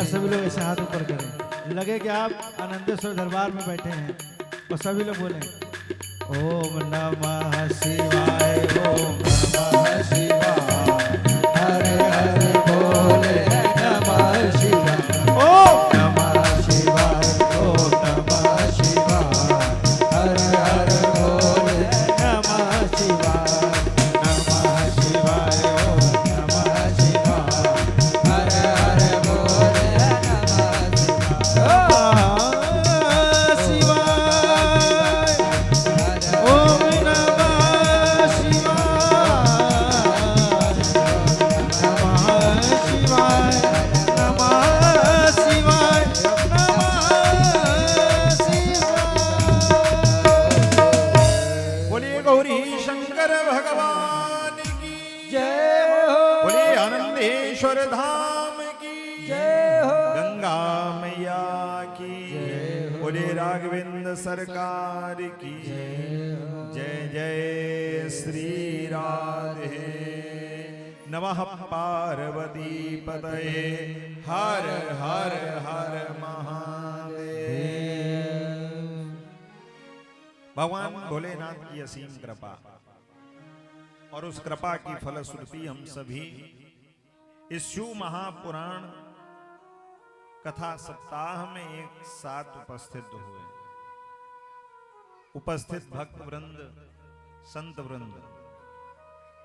बार सभी लोग ऐसे हाथ ऊपर करें, लगे कि आप आनंदेश्वर दरबार में बैठे हैं और सभी लोग बोलें ओम नमः शिवाय, ओम नमः शिवाय, हरे हरे बोले नमः शिवाय, ओम नमः शिवाय, ओम नमः शिवाय, हरे हरे बोले नमः शिवाय, नमः शिवाय, ओम नमः शिवाय, हरे हरे बोले नमः शिवाय, ओम नमः शिवाय, नमः शिवाय, नमः शिवाय। बोलिए गौरी शंकर भगवान की जय हो, बोलिए आनंदेश्वर धाम की जय हो, गंगा मैया की जय हो। बोलिए राघवेंद्र सरकार की जय जय श्री राधे। नमः पार्वती पतये हर हर हर महादेव। भगवान भोलेनाथ की असीम कृपा और उस कृपा की फलश्रुति हम सभी इस शिव महापुराण कथा सप्ताह में एक साथ उपस्थित हुए। उपस्थित भक्त वृंद, संत वृंद,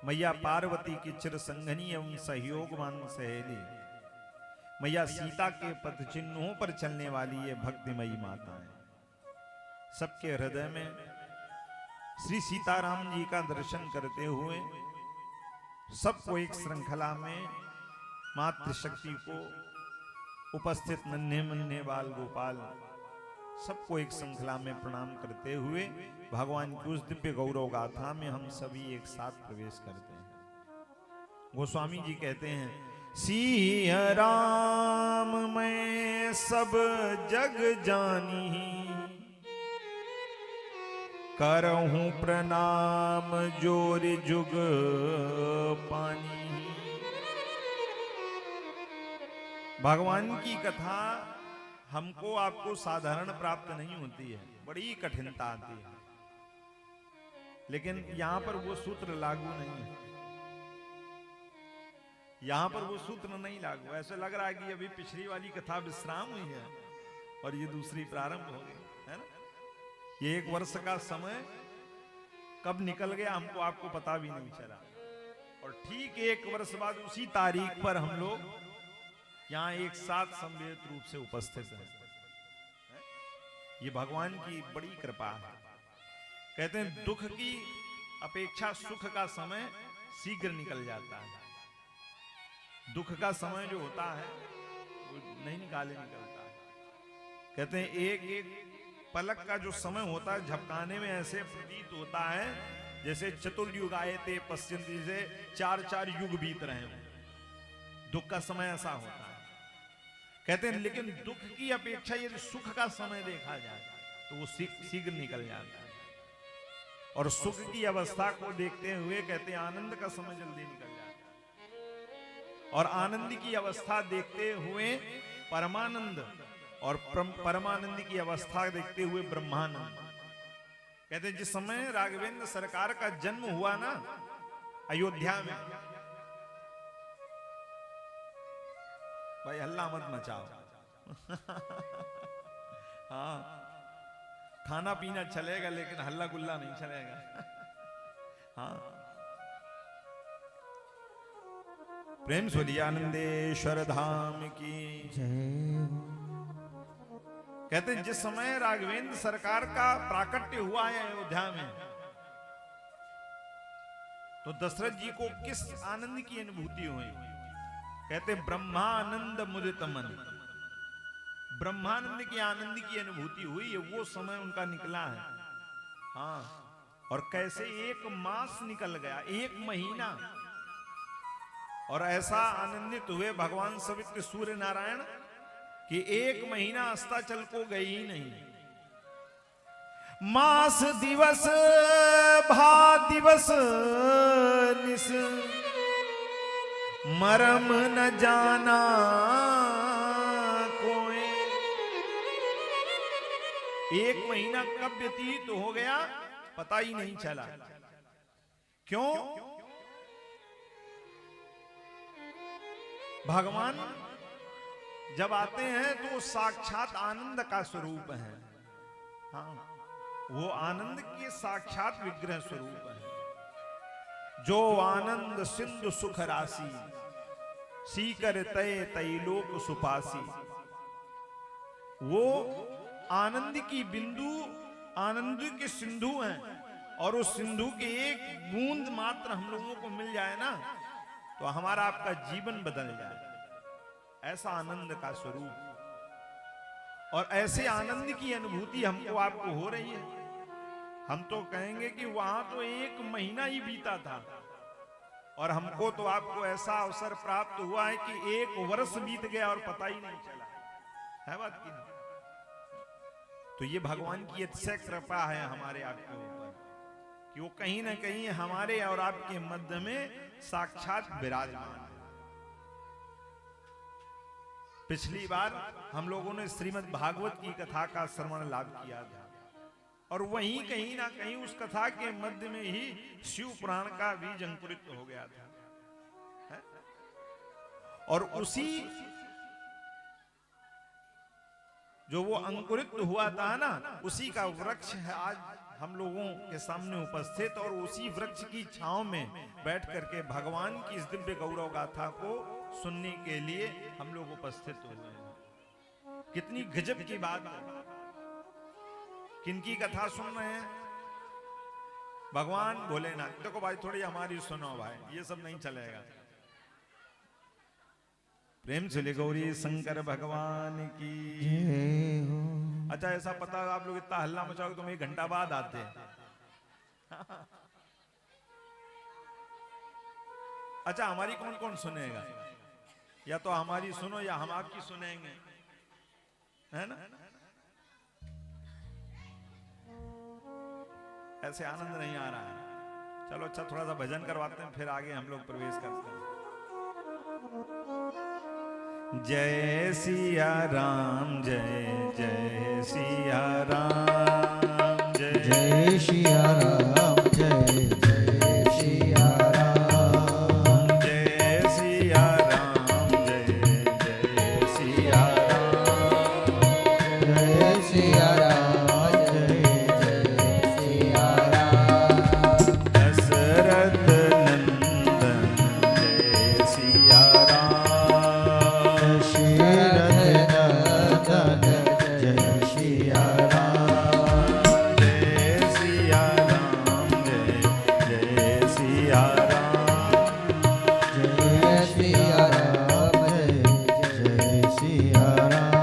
मैया पार्वती की चिर संघनी एवं सहयोगवान सहेली मैया सीता के पद चिन्हों पर चलने वाली ये भक्तिमयी माता है। सबके हृदय में श्री सीताराम जी का दर्शन करते हुए सबको एक श्रृंखला में मातृशक्ति को, उपस्थित नन्हे मुन्ने बाल गोपाल सबको एक श्रृंखला में प्रणाम करते हुए भगवान की उस दिव्य गौरव गाथा में हम सभी एक साथ प्रवेश करते हैं। गोस्वामी जी कहते हैं, सिया राम मैं सब जग जानी, करहूं प्रणाम जोर जुग पानी। भगवान की कथा हमको आपको साधारण प्राप्त नहीं होती है, बड़ी कठिनता आती है, लेकिन यहां पर वो सूत्र लागू नहीं है। यहां पर वो सूत्र नहीं लागू। ऐसा लग रहा है कि अभी पिछली वाली कथा विश्राम हुई है और ये दूसरी प्रारंभ हो गई है ना। ये एक वर्ष का समय कब निकल गया हमको आपको पता भी नहीं चला, और ठीक एक वर्ष बाद उसी तारीख पर हम लोग यहां एक साथ सम्मिलित रूप से उपस्थित हैं। ये भगवान की बड़ी कृपा है। कहते हैं दुख की अपेक्षा सुख का समय शीघ्र निकल जाता है। दुख का समय जो होता है वो नहीं निकाले निकलता है। कहते हैं एक एक पलक का जो समय होता है झपकाने में ऐसे प्रतीत होता है जैसे चतुर्युग आए थे पश्चिंती से 4-4 युग बीत रहे हैं। दुख का समय ऐसा होता है। कहते हैं लेकिन दुख की अपेक्षा यदि सुख का समय देखा जाए तो वो शीघ्र निकल जाता है। और सुख की अवस्था को देखते हुए कहते हैं आनंद का समय जल्दी निकल जाता है। और आनंद की अवस्था देखते हुए परमानंद, और परमानंद की अवस्था देखते हुए ब्रह्मानंद। कहते हैं जिस समय राघवेंद्र सरकार का जन्म हुआ ना अयोध्या में, भाई हल्ला मत मचाओ हाँ, खाना पीना चलेगा लेकिन हल्ला गुल्ला नहीं चलेगा हाँ। प्रेम से आनंदेश्वर धाम की जय हो। कहते हैं जिस समय राघवेंद्र सरकार का प्राकट्य हुआ है अयोध्या में, तो दशरथ जी को किस आनंद की अनुभूति हुई। कहते ब्रह्मानंद मुदित मन, ब्रह्मानंद के आनंद की अनुभूति हुई है। वो समय उनका निकला है हाँ। और कैसे एक मास निकल गया, एक महीना, और ऐसा आनंदित हुए भगवान सवित्र सूर्य नारायण कि एक महीना अस्ताचल को गई ही नहीं। मास दिवस भा दिवस निस मरम न जाना 1 महीना कब व्यतीत हो गया पता ही नहीं चला। क्यों? भगवान जब आते हैं तो वो साक्षात आनंद का स्वरूप है। हाँ, वो आनंद के साक्षात विग्रह स्वरूप है। जो आनंद सिंधु सुख राशि, सीकर तय तैलोक सुपासी। वो आनंद की बिंदु, आनंद के सिंधु हैं, और उस सिंधु के एक बूंद मात्र हम लोगों को मिल जाए ना, तो हमारा आपका जीवन बदल जाए। ऐसा आनंद का स्वरूप, और ऐसे आनंद की अनुभूति हमको आपको हो रही है। हम तो कहेंगे कि वहां तो 1 महीना ही बीता था, और हमको तो आपको ऐसा अवसर प्राप्त हुआ है कि 1 वर्ष बीत गया और पता ही नहीं चला। है बात की नहीं? तो ये भगवान की अतिशय कृपा है हमारे आपके ऊपर, कि वो कहीं ना कहीं हमारे और आपके मध्य में साक्षात विराजमान है। पिछली बार हम लोगों ने श्रीमद् भागवत की कथा का श्रवण लाभ किया था, और वहीं कहीं ना कहीं उस कथा के मध्य में ही शिव पुराण का बीज अंकुरित हो गया था। है? और उसी जो वो अंकुरित हुआ था ना, उसी का वृक्ष है आज हम लोगों के सामने उपस्थित, और उसी वृक्ष की छांव में बैठ करके भगवान की इस दिव्य गौरव गाथा को सुनने के लिए हम लोग उपस्थित हुए हैं। कितनी गजब की बात है। किनकी कथा सुन रहे हैं? भगवान भोलेनाथ। देखो भाई, थोड़ी हमारी सुनो भाई, ये सब नहीं चलेगा। प्रेम से ले गौरी शंकर भगवान की। अच्छा, ऐसा पता आप लोग इतना हल्ला मचाओगे तो 1 घंटा बाद आते हैं। अच्छा, हमारी कौन कौन सुनेगा? या तो हमारी सुनो या हम आपकी सुनेंगे, है ना? ऐसे आनंद नहीं आ रहा है। चलो अच्छा, थोड़ा सा भजन करवाते हैं, फिर आगे हम लोग प्रवेश करते हैं। जय सिया राम, जय जय सिया राम, जय जय सिया राम, जय जय सिया राम, जय सिया राम, जय जय सिया राम, जय सिया राम, जय जय सिया राम, दशरथ नंदन जय सिया राम, दशरथ नंदन जय सिया राम, जय सिया राम, जय जय सिया राम, जय सिया राम, जय जय सिया राम।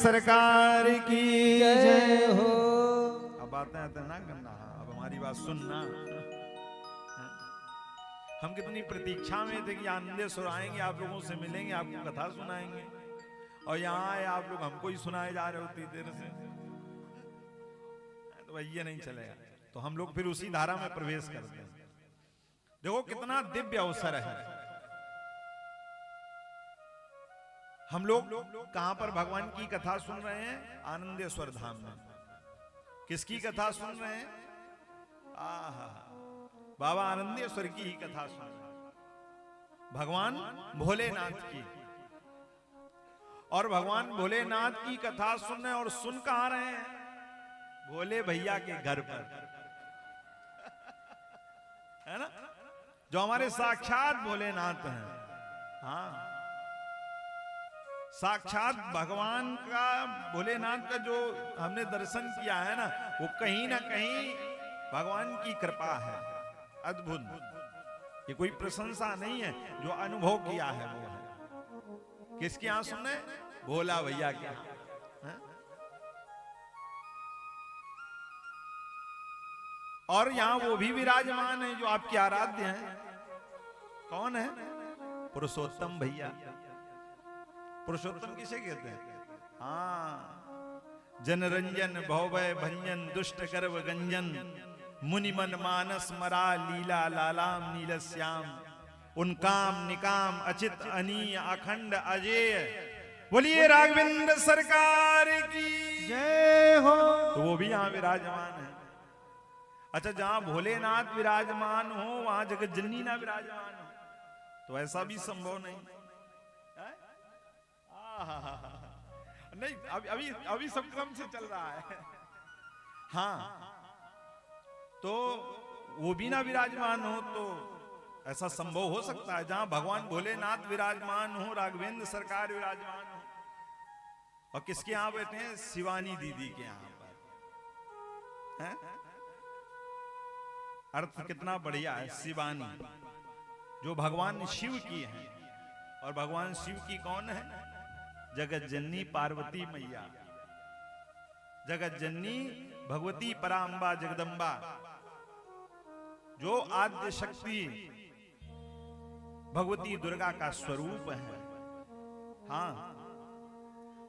सरकार की जय हो। अब बातें आते ना करना, अब हमारी बात सुनना। हम कितनी प्रतीक्षा में थे कि आनंदेश्वर आएंगे, आप लोगों से मिलेंगे, आपको कथा सुनाएंगे, और यहाँ आए आप लोग हमको ही सुनाए जा रहे होती देर से, तो भाई ये नहीं चलेगा। तो हम लोग फिर उसी धारा में प्रवेश करते हैं। देखो कितना दिव्य अवसर है। हम लोग कहां पर भगवान की कथा सुन रहे हैं? आनंदेश्वर धाम में। किसकी कथा सुन रहे हैं? आहा, बाबा आनंदेश्वर की ही कथा सुन रहे हैं, भगवान भोलेनाथ की। और भगवान भोलेनाथ की कथा सुन रहे हैं, और सुन कहां रहे हैं? भोले भैया के घर पर, है ना, जो हमारे साक्षात भोलेनाथ हैं। हाँ, साक्षात भगवान का, भोलेनाथ का जो हमने दर्शन किया है ना, वो कहीं ना कहीं भगवान की कृपा है, अद्भुत। ये कोई प्रशंसा नहीं है, जो अनुभव किया है वो है। किसके यहां सुनने? भोला भैया के यहां। और यहां वो भी विराजमान है जो आपके आराध्य हैं। कौन है? पुरुषोत्तम भैया। पुरुषोत्तम किसे कहते हैं? हाँ, जनरंजन भवभय भंजन दुष्ट गर्भ गंजन मुनि मन मानस मरा लीला लालाम नील श्याम उनकाम निकाम अचित अनीय अखंड अजेय। बोलिए राघवेंद्र सरकार की जय हो। तो वो भी यहाँ विराजमान है। अच्छा, जहां भोलेनाथ विराजमान हो वहां जगत जननी ना विराजमान हो, तो ऐसा भी संभव नहीं है? नहीं, अभी अभी सब क्रम से चल रहा है। हाँ, तो वो भी ना विराजमान हो तो ऐसा संभव हो सकता है? जहां भगवान भोलेनाथ विराजमान हो, राघवेंद्र सरकार विराजमान हो, और किसके यहां बैठे हैं? शिवानी दीदी के यहां पर है? अर्थ कितना बढ़िया है। शिवानी जो भगवान शिव की है, और भगवान शिव की कौन है? जगत जननी पार्वती मैया, जगत जननी भगवती पराम्बा जगदम्बा, जो आद्य शक्ति भगवती दुर्गा का स्वरूप है। हाँ,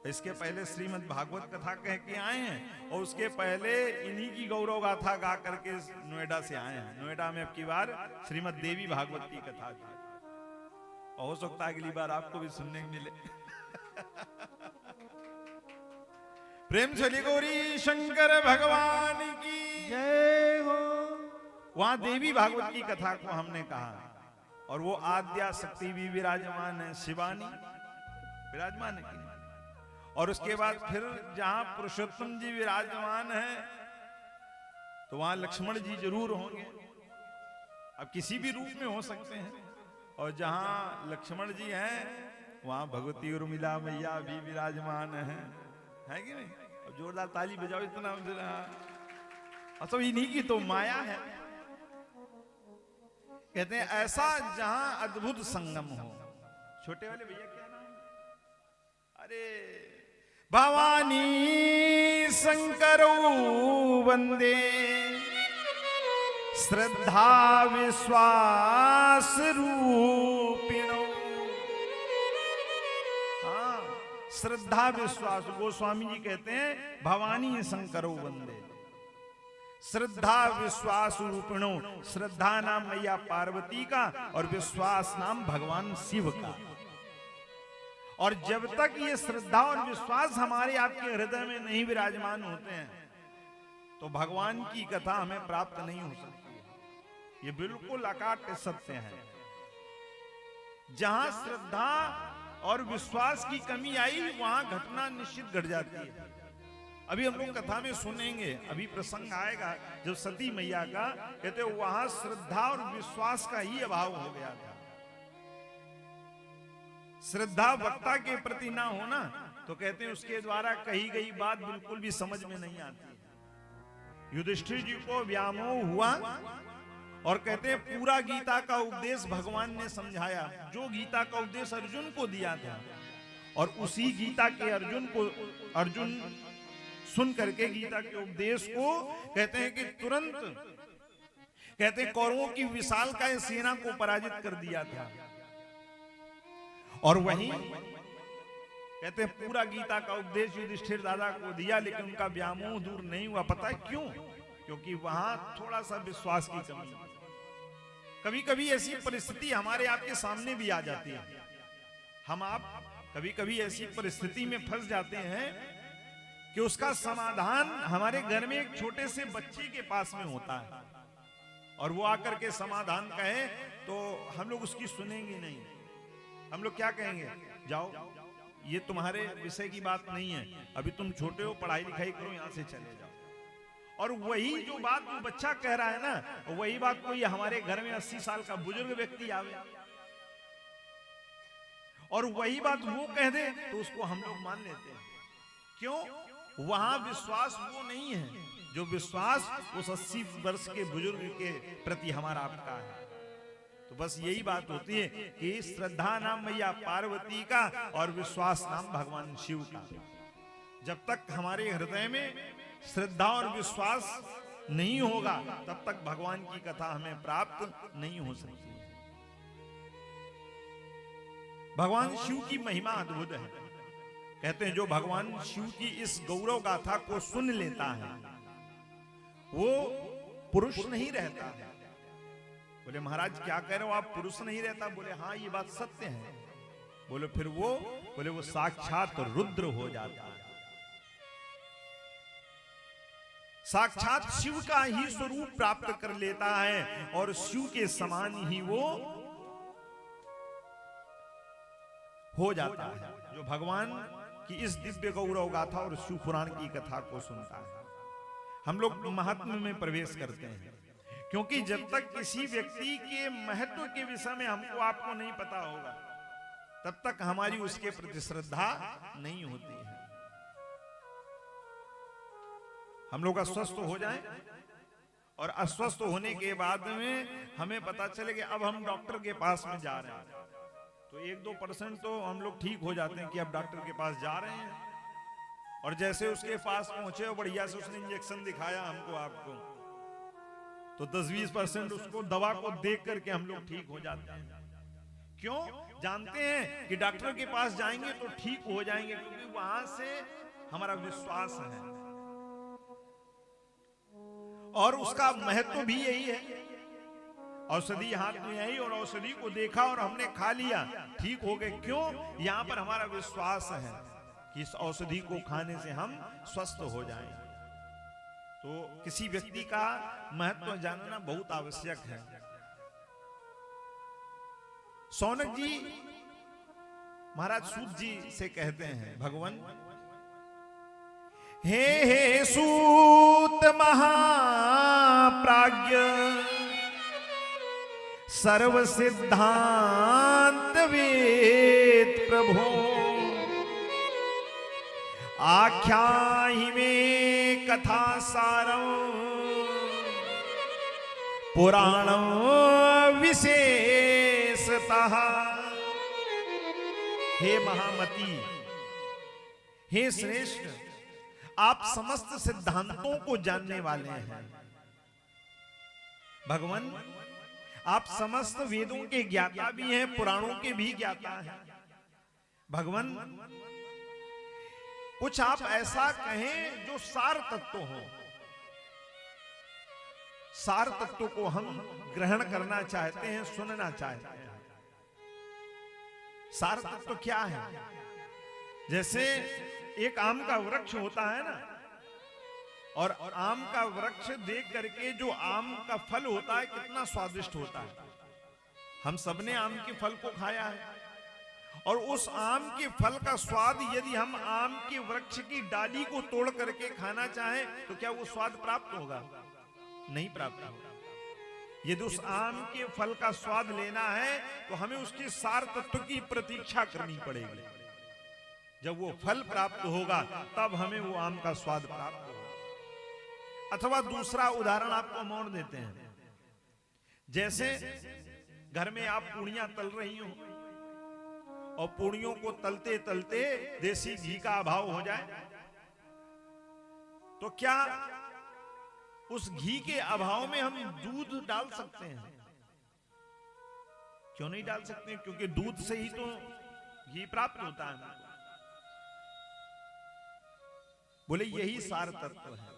इसके पहले श्रीमद् भागवत कथा कह के आए हैं, और उसके पहले इन्हीं की गौरव गाथा गा करके नोएडा से आए हैं। नोएडा में अब की बार श्रीमद् देवी भागवत की कथा थी, और हो सकता है अगली बार आपको भी सुनने को मिले। प्रेम से गौरी शंकर भगवान की जय हो। वहां देवी भागवत की कथा को हमने कहा, और वो आद्या शक्ति भी विराजमान है, शिवानी विराजमान है। और उसके बाद फिर जहां पुरुषोत्तम जी विराजमान है, तो वहां लक्ष्मण जी जरूर होंगे। अब किसी भी रूप में हो सकते हैं, और जहां लक्ष्मण जी हैं वहां भगवती उर्मिला मैया भी विराजमान है कि नहीं? अब जोरदार ताली बजाओ इतना। अच्छा, इन्हीं की तो माया है। कहते हैं ऐसा जहां अद्भुत संगम हो। छोटे वाले भैया क्या नाम? अरे, भवानी शंकरो वंदे श्रद्धा विश्वास रूपिणो। हाँ, श्रद्धा विश्वास। गोस्वामी जी कहते हैं भवानी शंकरो वंदे, श्रद्धा विश्वास रूपिणो। श्रद्धा नाम मैया पार्वती का, और विश्वास नाम भगवान शिव का। और जब तक ये श्रद्धा और विश्वास हमारे आपके हृदय में नहीं विराजमान होते हैं, तो भगवान की कथा हमें प्राप्त नहीं हो सकती। ये बिल्कुल अकाट सत्य है। जहां श्रद्धा और विश्वास की कमी आई, वहां घटना निश्चित घट जाती है। अभी हम लोग कथा में सुनेंगे, अभी प्रसंग आएगा जब सती मैया का, कहते वहां श्रद्धा और विश्वास का ही अभाव हो गया था। श्रद्धा वक्ता के प्रति ना होना, तो कहते हैं उसके द्वारा कही गई बात बिल्कुल भी समझ में नहीं आती। युधिष्ठिर जी को व्यामोह हुआ, और कहते हैं पूरा गीता का उपदेश भगवान ने समझाया। जो गीता का उपदेश अर्जुन को दिया था, और उसी गीता के अर्जुन सुन करके गीता के उपदेश को कहते हैं कि तुरंत कहते हैं कौरवों की विशालकाय सेना को पराजित कर दिया था। और वहीं कहते हैं पूरा गीता का उपदेश युधिष्ठिर दादा को दिया, लेकिन उनका व्यामोह दूर नहीं हुआ। पता है क्यों? क्योंकि वहां थोड़ा सा विश्वास की कमी। कभी कभी ऐसी परिस्थिति हमारे आपके सामने भी आ जाती है। हम आप कभी कभी ऐसी परिस्थिति में फंस जाते हैं कि उसका समाधान हमारे घर में एक छोटे से बच्चे के पास में होता है, और वो आकर के समाधान कहे तो हम लोग उसकी सुनेंगे नहीं। हम लोग क्या कहेंगे? जाओ, ये तुम्हारे विषय की बात नहीं है, अभी तुम छोटे हो, पढ़ाई लिखाई करो, यहां से चले जाओ। और वही जो बात वो बच्चा कह रहा है ना, वही बात कोई हमारे घर में 80 साल का बुजुर्ग व्यक्ति आवे और वही बात वो कह दे तो उसको हम लोग मान लेते हैं। क्यों? वहां विश्वास वो नहीं है जो विश्वास उस 80 वर्ष के बुजुर्ग के प्रति हमारा आपका है। तो बस यही बात होती है कि श्रद्धा नाम मैया पार्वती का और विश्वास नाम भगवान शिव का। जब तक हमारे हृदय में श्रद्धा और विश्वास नहीं होगा तब तक भगवान की कथा हमें प्राप्त नहीं हो सकती। भगवान शिव की महिमा अद्भुत है। कहते हैं जो भगवान शिव की इस गौरव गाथा को सुन लेता है वो पुरुष नहीं रहता है। बोले महाराज क्या कह रहे हो आप, पुरुष नहीं रहता? बोले हाँ ये बात सत्य है। बोले फिर वो साक्षात रुद्र हो जाता है, साक्षात शिव का ही स्वरूप प्राप्त कर लेता है और शिव के समान ही वो हो जाता है जो भगवान की इस दिव्य गौरव गाथा और शिव पुराण की कथा को सुनता है। हम लोग महात्म्य में प्रवेश करते हैं क्योंकि जब तक किसी व्यक्ति के महत्व के विषय में हमको आपको नहीं पता होगा तब तक हमारी उसके प्रति श्रद्धा नहीं होती है। हम लोग अस्वस्थ हो जाएं और अस्वस्थ होने के बाद में हमें पता चले कि अब हम डॉक्टर के पास में जा रहे हैं तो 1-2% तो हम लोग ठीक हो जाते हैं कि अब डॉक्टर के पास जा रहे हैं। और जैसे उसके पास पहुंचे और बढ़िया से उसने इंजेक्शन दिखाया हमको आपको तो 10-20% उसको दवा को देख करके हम लोग ठीक हो जाते हैं। क्यों? जानते हैं कि डॉक्टर के पास जाएंगे तो ठीक हो जाएंगे क्योंकि वहां से हमारा विश्वास है और उसका महत्व भी यही है। औषधि हाथ में आई और औषधि को देखा और हमने खा लिया, ठीक हो गए। क्यों? यहां पर हमारा विश्वास है कि इस औषधि को खाने से हम स्वस्थ हो जाएं। तो किसी व्यक्ति का महत्व जानना बहुत आवश्यक है। सौनक जी महाराज सूत जी से कहते हैं भगवान हे सूत महाप्राज्ञ सर्व सिद्धांत वेद प्रभो आख्याहि में कथा सारम पुराणम विशेषतः। हे महामती, हे श्रेष्ठ, आप समस्त सिद्धांतों को जानने वाले हैं। भगवान आप समस्त वेदों के ज्ञाता भी हैं, पुराणों के भी ज्ञाता हैं। भगवान कुछ आप ऐसा कहें जो सार तत्व हो। सार तत्व को हम ग्रहण करना चाहते हैं, सुनना चाहते हैं। सार तत्व क्या है? जैसे एक आम का वृक्ष होता है ना, और आम का वृक्ष देख करके जो आम का फल होता है कितना स्वादिष्ट होता है। हम सबने आम के फल को खाया है और उस आम के फल का स्वाद यदि हम आम के वृक्ष की डाली को तोड़ करके खाना चाहें तो क्या वो स्वाद प्राप्त होगा? नहीं प्राप्त होगा। यदि उस आम के फल का स्वाद लेना है तो हमें उसके सार तत्व की प्रतीक्षा करनी पड़ेगी। जब वो फल प्राप्त होगा तब हमें वो आम का स्वाद प्राप्त होगा। अथवा दूसरा उदाहरण आपको हम और देते हैं। जैसे घर में आप पूड़ियां तल रही हो और पूड़ियों को तलते तलते देसी घी का अभाव हो जाए, तो क्या उस घी के अभाव में हम दूध डाल सकते हैं? क्यों नहीं डाल सकते? क्योंकि दूध से ही तो घी प्राप्त होता है। बोले यही सार तत्व है।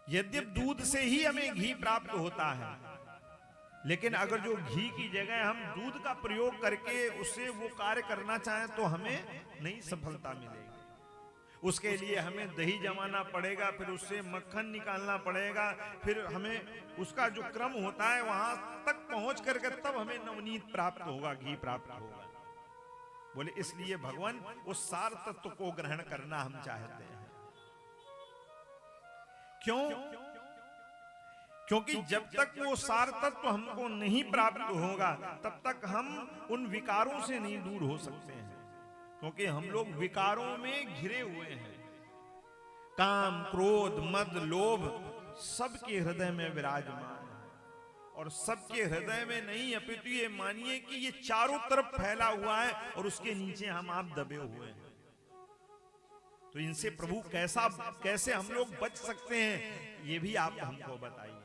यद्यप दूध से ही हमें घी प्राप्त होता है, लेकिन अगर जो घी की जगह हम दूध का प्रयोग करके उससे वो कार्य करना चाहें तो हमें नहीं सफलता मिलेगी। उसके लिए हमें दही जमाना पड़ेगा, फिर उससे मक्खन निकालना पड़ेगा, फिर हमें उसका जो क्रम होता है वहां तक पहुंच करके तब हमें नवनीत प्राप्त होगा, घी प्राप्त होगा। बोले इसलिए भगवान उस सार तत्व को ग्रहण करना हम चाहते हैं। क्यों? क्योंकि जब तक वो सार तत्व हमको नहीं प्राप्त होगा तब तक हम उन विकारों से नहीं दूर हो सकते हैं। क्योंकि हम लोग विकारों में घिरे हुए हैं। काम, क्रोध, मद, लोभ सबके हृदय में विराजमान है, और सबके हृदय में नहीं, अपितु ये मानिए कि ये चारों तरफ फैला हुआ है और उसके नीचे हम आप दबे हुए हैं। तो इनसे प्रभु कैसे हम लोग बच सकते हैं, ये भी आप हमको बताइए।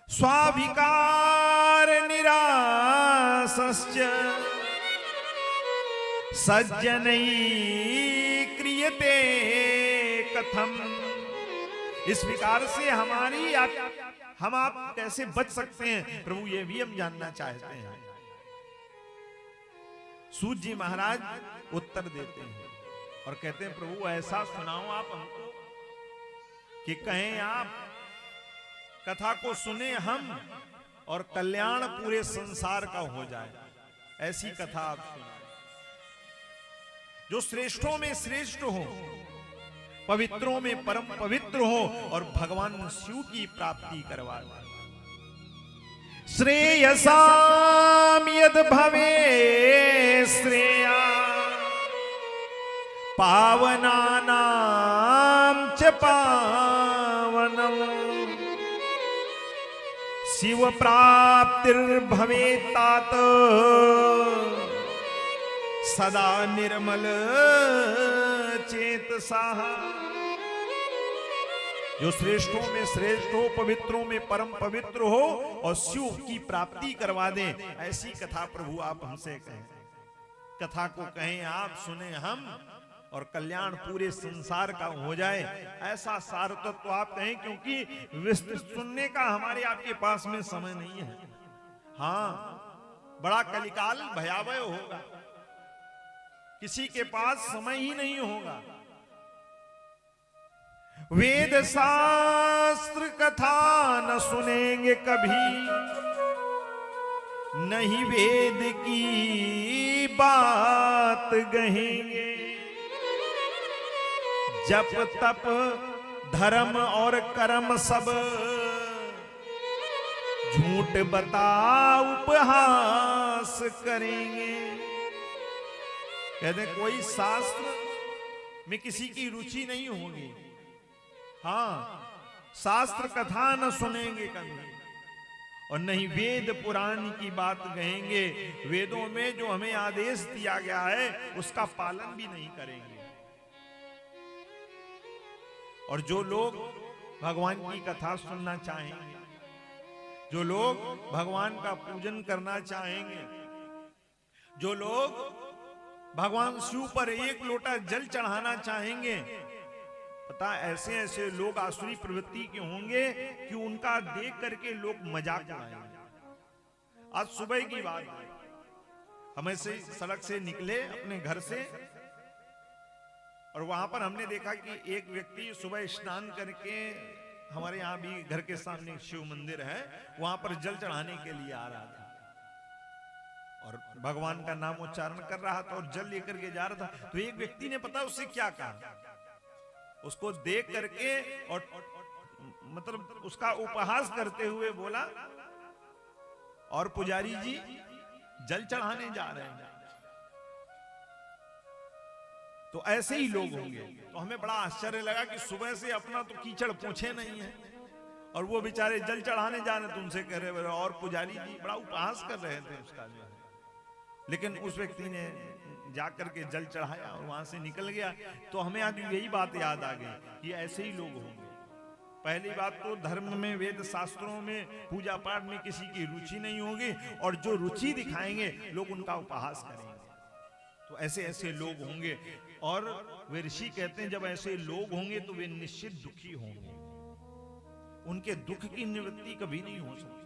स्वाभिकार निरासश्च सज्जनै क्रियते कथम। इस विकार से हम आप कैसे बच सकते हैं, प्रभु ये भी हम जानना चाहते हैं। सूत जी महाराज उत्तर देते हैं और कहते हैं प्रभु ऐसा सुनाओ आप हमको कि कहें आप, कथा को सुने हम और कल्याण पूरे संसार का हो जाए। ऐसी कथा आप सुनाओ जो श्रेष्ठों में श्रेष्ठ हो, पवित्रों में परम पवित्र हो और भगवान शिव की प्राप्ति करवा दे। श्रेयसाम यद भवे श्रेया पावनानां च पावनम। शिव प्राप्तिर्भवेत् तात सदा निर्मल चेतसा। जो श्रेष्ठों में श्रेष्ठ हो, पवित्रों में परम पवित्र हो और शिव की प्राप्ति करवा दे, ऐसी कथा प्रभु आप हमसे कहें। कथा को कहें आप, सुने हम और कल्याण पूरे संसार का हो जाए, ऐसा सार तत्व आप कहें। क्योंकि विस्तृत सुनने का हमारे आपके पास में समय नहीं है। हाँ, बड़ा कलिकाल भयावह होगा, किसी के पास समय ही नहीं होगा। वेद शास्त्र कथा न सुनेंगे कभी, नहीं वेद की बात कहेंगे। जप तप धर्म और कर्म सब झूठ बता उपहास करेंगे। कहते कोई शास्त्र में किसी की रुचि नहीं होगी। हाँ, शास्त्र कथा न सुनेंगे कभी और नहीं वेद पुराण की बात कहेंगे। वेदों में जो हमें आदेश दिया गया है उसका पालन भी नहीं करेंगे। और जो लोग भगवान की कथा सुनना चाहेंगे, जो लोग भगवान का पूजन करना चाहेंगे, जो लोग भगवान शिव पर एक लोटा जल चढ़ाना चाहेंगे, पता ऐसे ऐसे लोग आसुरी प्रवृत्ति के होंगे कि उनका देख करके लोग मजाक उड़ाएंगे। आज सुबह की बात है, हम ऐसे सड़क से निकले अपने घर से और वहां पर हमने देखा कि एक व्यक्ति सुबह स्नान करके, हमारे यहाँ भी घर के सामने शिव मंदिर है, वहां पर जल चढ़ाने के लिए आ रहा था और भगवान का नाम उच्चारण कर रहा था और जल लेकर के जा रहा था। तो एक व्यक्ति ने पता उससे क्या कहा, उसको देख करके और मतलब उसका उपहास करते हुए बोला, और पुजारी जी जल चढ़ाने जा रहे हैं। तो ऐसे ही लोग होंगे। तो हमें बड़ा आश्चर्य लगा कि सुबह से अपना तो कीचड़ पोछे नहीं है और वो बेचारे जल चढ़ाने जा रहे, तुमसे कह रहे, और पुजारी जी बड़ा उपहास कर रहे थे उसका जो है। लेकिन उस व्यक्ति ने जाकर के जल चढ़ाया और वहां से निकल गया। तो हमें आज यही बात याद आ गई कि ऐसे ही लोग होंगे। पहली बात तो धर्म में, वेद शास्त्रों में, पूजा पाठ में किसी की रुचि नहीं होगी, और जो रुचि दिखाएंगे लोग उनका उपहास करेंगे। तो ऐसे ऐसे लोग होंगे, और वे ऋषि कहते हैं जब ऐसे लोग होंगे तो वे निश्चित दुखी होंगे, उनके दुख की निवृत्ति कभी नहीं हो सकती।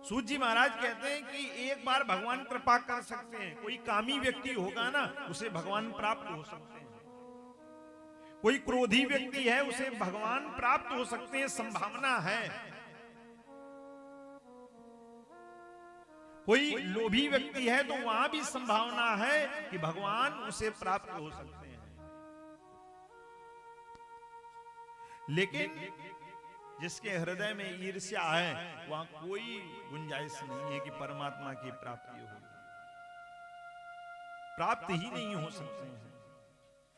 सूत जी महाराज कहते हैं कि एक बार भगवान कृपा कर सकते हैं। कोई कामी व्यक्ति होगा ना, उसे भगवान प्राप्त हो सकते हैं। कोई क्रोधी व्यक्ति है, उसे भगवान प्राप्त हो सकते हैं, संभावना है। कोई लोभी व्यक्ति है तो वहां भी संभावना है कि भगवान उसे प्राप्त हो सकते हैं। लेकिन जिसके हृदय में ईर्ष्या है, वहां कोई गुंजाइश नहीं है कि परमात्मा की प्राप्ति हो। प्राप्त ही नहीं हो सकते हैं,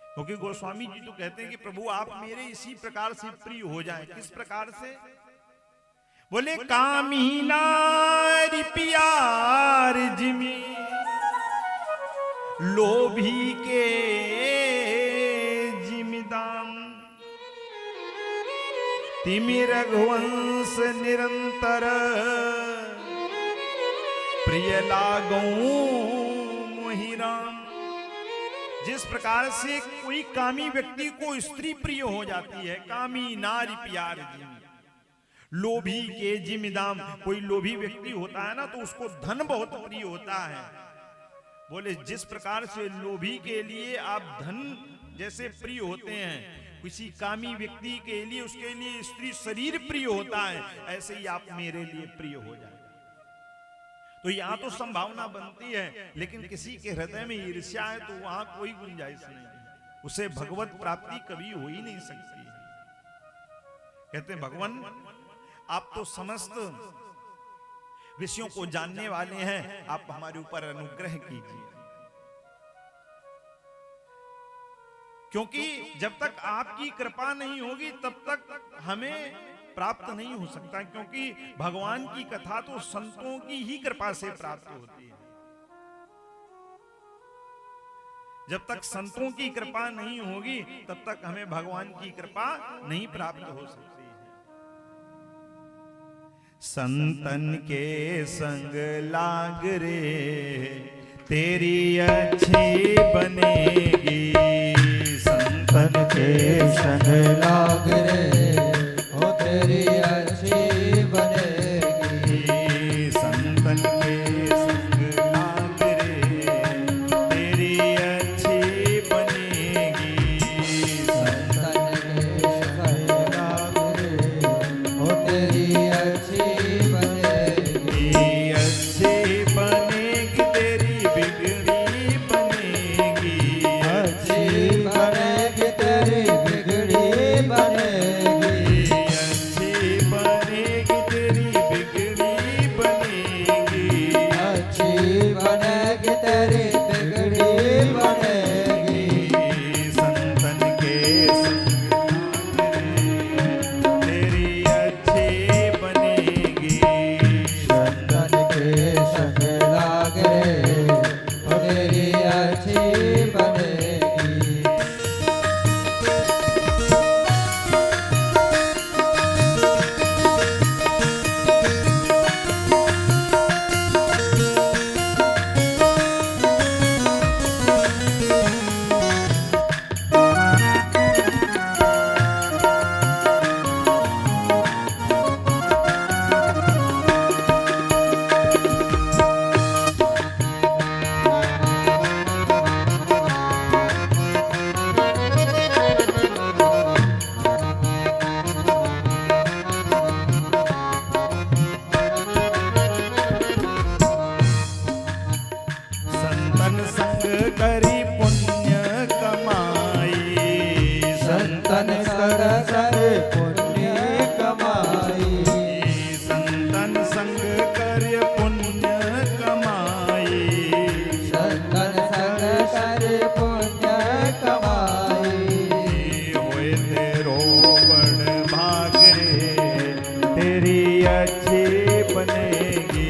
क्योंकि गोस्वामी जी तो कहते हैं कि प्रभु आप मेरे इसी प्रकार से प्रिय हो जाएं। किस प्रकार से? बोले कामी नारी प्यार जिमी, लोभी के जिमिदाम, तिमि रघुवंश निरंतर, प्रिय लागो मोहि राम। जिस प्रकार से कोई कामी व्यक्ति को स्त्री प्रिय हो जाती है, कामी नारी प्यार जिमी, लोभी के जिमिदाम, कोई लोभी व्यक्ति होता है ना तो उसको धन बहुत प्रिय होता है। बोले जिस प्रकार से लोभी के लिए आप धन जैसे प्रिय होते हैं, किसी कामी व्यक्ति के लिए, उसके लिए स्त्री शरीर प्रिय होता है, ऐसे ही आप मेरे लिए प्रिय हो जाए। तो यहां तो संभावना बनती है, लेकिन किसी के हृदय में ईर्ष्या है तो वहां कोई गुंजाइश नहीं है, उसे भगवत प्राप्ति कभी हो ही नहीं सकती। कहते हैं भगवान आप तो समस्त विषयों को जानने वाले हैं, आप हमारे ऊपर अनुग्रह कीजिए। क्योंकि जब तक आपकी कृपा नहीं होगी तब तक हमें प्राप्त नहीं हो सकता, क्योंकि भगवान की कथा तो संतों की ही कृपा से प्राप्त होती है। जब तक संतों की कृपा नहीं होगी तब तक हमें भगवान की कृपा नहीं प्राप्त हो सकती। संतन के संग लाग रे तेरी अच्छी बनेगी, संतन के संग लाग रे हो तेरी अच्छी बनेगी, संतन के संग लाग रे तेरी अच्छी बनेगी, संतन के संग लाग रे हो तेरी अच्छी बनेगी, अच्छी बनेगी तेरी बिगड़ी बनेगी, अच्छी बनेगी तेरी बिगड़ी बनेगी, अच्छी बनेगी तेरी बिगड़ी बनेगी, अच्छी बनेगी तेरी बिगड़ी बनेगी, संतन के संग तेरी अच्छी बनेगी, संतन के संग लाग रे हो तेरी अच्छी बनेगी। संतन संग करी पुण्य कमाई, संतन कर कर पुण्य कमाई, संतन संग कर पुण्य कमाई, संतन संग कर पुण्य कमाई, होए तेरो बड़ भाग रे तेरी अच्छी बनेगी,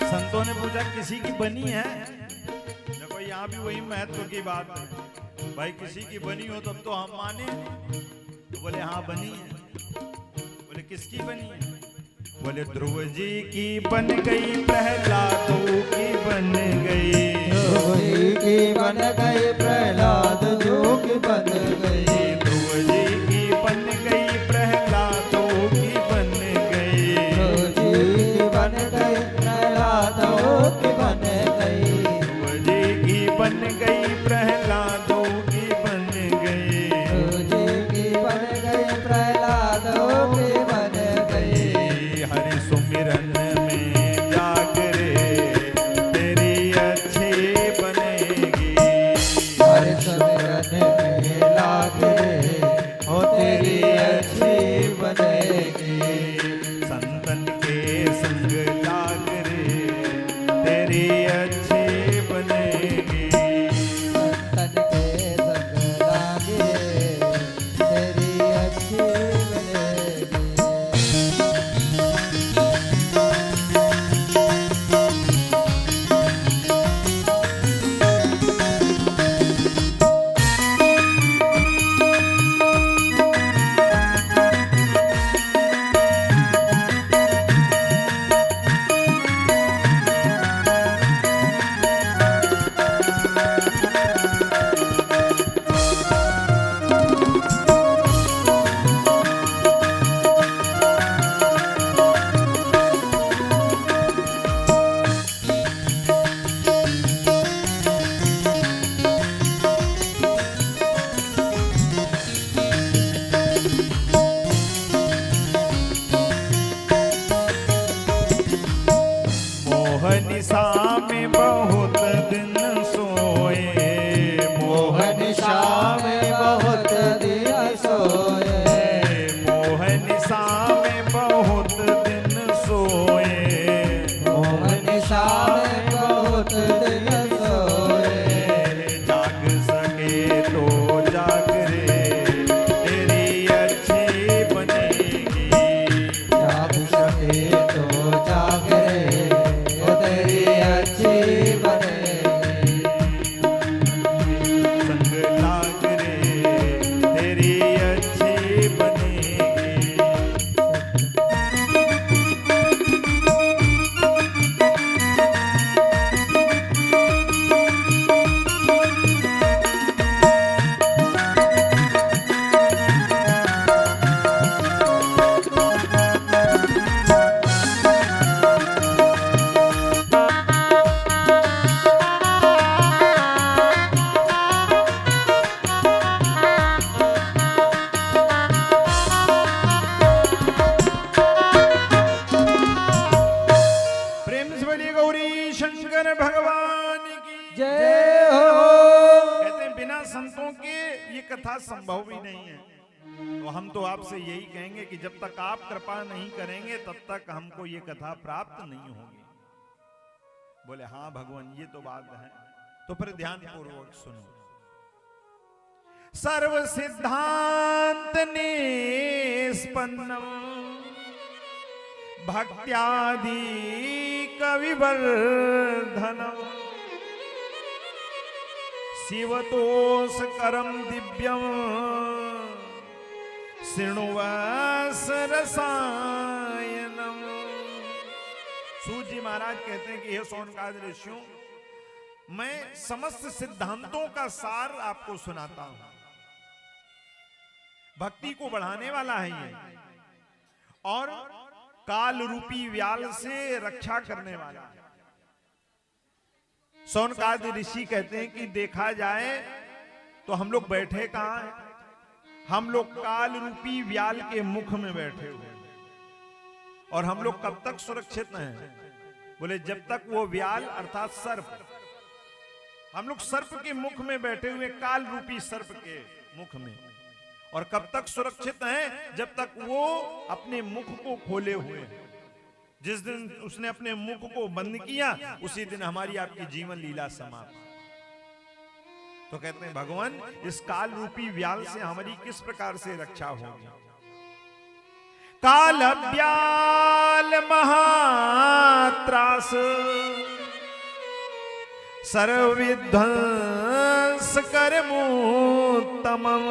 संतों ने पूछा किसी की बनी है? देखो यहाँ भी वही महत्व की बात है, भाई किसी की बनी हो तब तो हम माने। तो बोले हाँ बनी है। बोले किसकी बनी है? बोले ध्रुव जी की बन गई, प्रहलादों की बन गई। ध्रुव जी की बन गई, प्रहलाद जो की बन गई। ध्रुव जी की बन गई, प्रहलादों की बन गई। ध्रुव जी की बन गई, प्रहलादों की बन गई। ध्रुव जी की बन गई, प्रहलादों की बन गई। ध्रुव जी की बन गई, प्रहलादों की बन गई। हरि सुमिरन में जागरे तेरी अच्छी बनेगी। हरि सुमिरन में लाग रे, हो तेरी अच्छी बनेगी। संतन के संग लाग रे तेरी अच्छी बनेगी। संतन के संग लाग रे, तेरी अच्छी बनेगी। मोहनिशा में बहुत दिन सोए। मोहनिशा में बहुत दिन सोए। मोहनिशा में बहुत दिन सोए। मोहनिशा में बहुत दिन सोए। जाग सके तो जाग रे तेरी अच्छी बनेगी। जाग सके तो जाग रे, वो तेरी अच्छी बनेगी। संग लाग रे तेरी अच्छी बनेगी। प्रेम से बोलिए गौरी शंकर भगवान की जय हो। कहते हैं बिना संतों के ये कथा संभव भी नहीं है। तो हम तो आपसे यही कहेंगे कि जब तक आप कृपा नहीं करेंगे तब तक हमको ये कथा प्राप्त नहीं होगी। बोले हाँ भगवान ये तो बात है। तो फिर ध्यान पूर्वक सुनो। सर्व सिद्धांत निष्पन्नम भक्त्यादि कविवर्धनम शिवतोष करम दिव्यम शृणुवस रसायनम। सूत जी महाराज कहते हैं कि हे सोनकाद ऋषियों, मैं समस्त सिद्धांतों का सार आपको सुनाता हूं। भक्ति को बढ़ाने वाला है ये, और काल रूपी व्याल से रक्षा करने वाला है। सोनकाद ऋषि कहते हैं कि देखा जाए तो हम लोग बैठे कहां हैं? हम लोग काल रूपी व्याल के मुख में बैठे हुए हैं। और हम लोग कब तक सुरक्षित हैं? बोले जब तक वो व्याल अर्थात सर्प, हम लोग सर्प के मुख में बैठे हुए, काल रूपी सर्प के मुख में। और कब तक सुरक्षित हैं? जब तक वो अपने मुख को खोले हुए हैं। जिस दिन उसने अपने मुख को बंद किया उसी दिन हमारी आपकी जीवन लीला समाप्त। तो कहते हैं भगवान इस काल रूपी व्याल से हमारी किस प्रकार से रक्षा होगी? काल व्याल महाकाल त्रास सर्वविध्वंस करमोत्तमम्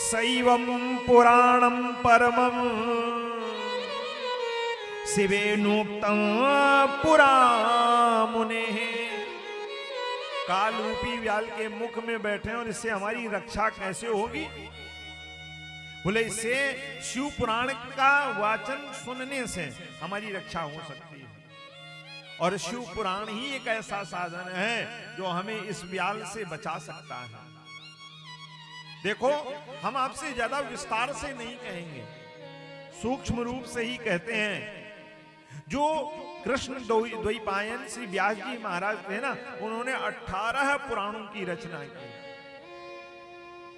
शैवं पुराणं परमं शिवेनोक्तं पुरा मुनेः। कालरूपी व्याल के मुख में बैठे और इससे हमारी रक्षा कैसे होगी? बोले इससे शिव पुराण का वाचन सुनने से हमारी रक्षा हो सकती है। और शिव पुराण ही एक ऐसा साधन है जो हमें इस व्याल से बचा सकता है। देखो, हम आपसे ज्यादा विस्तार से नहीं कहेंगे, सूक्ष्म रूप से ही कहते हैं। जो कृष्ण द्वैपायन श्री व्यास जी महाराज थे ना, उन्होंने 18 पुराणों की रचना की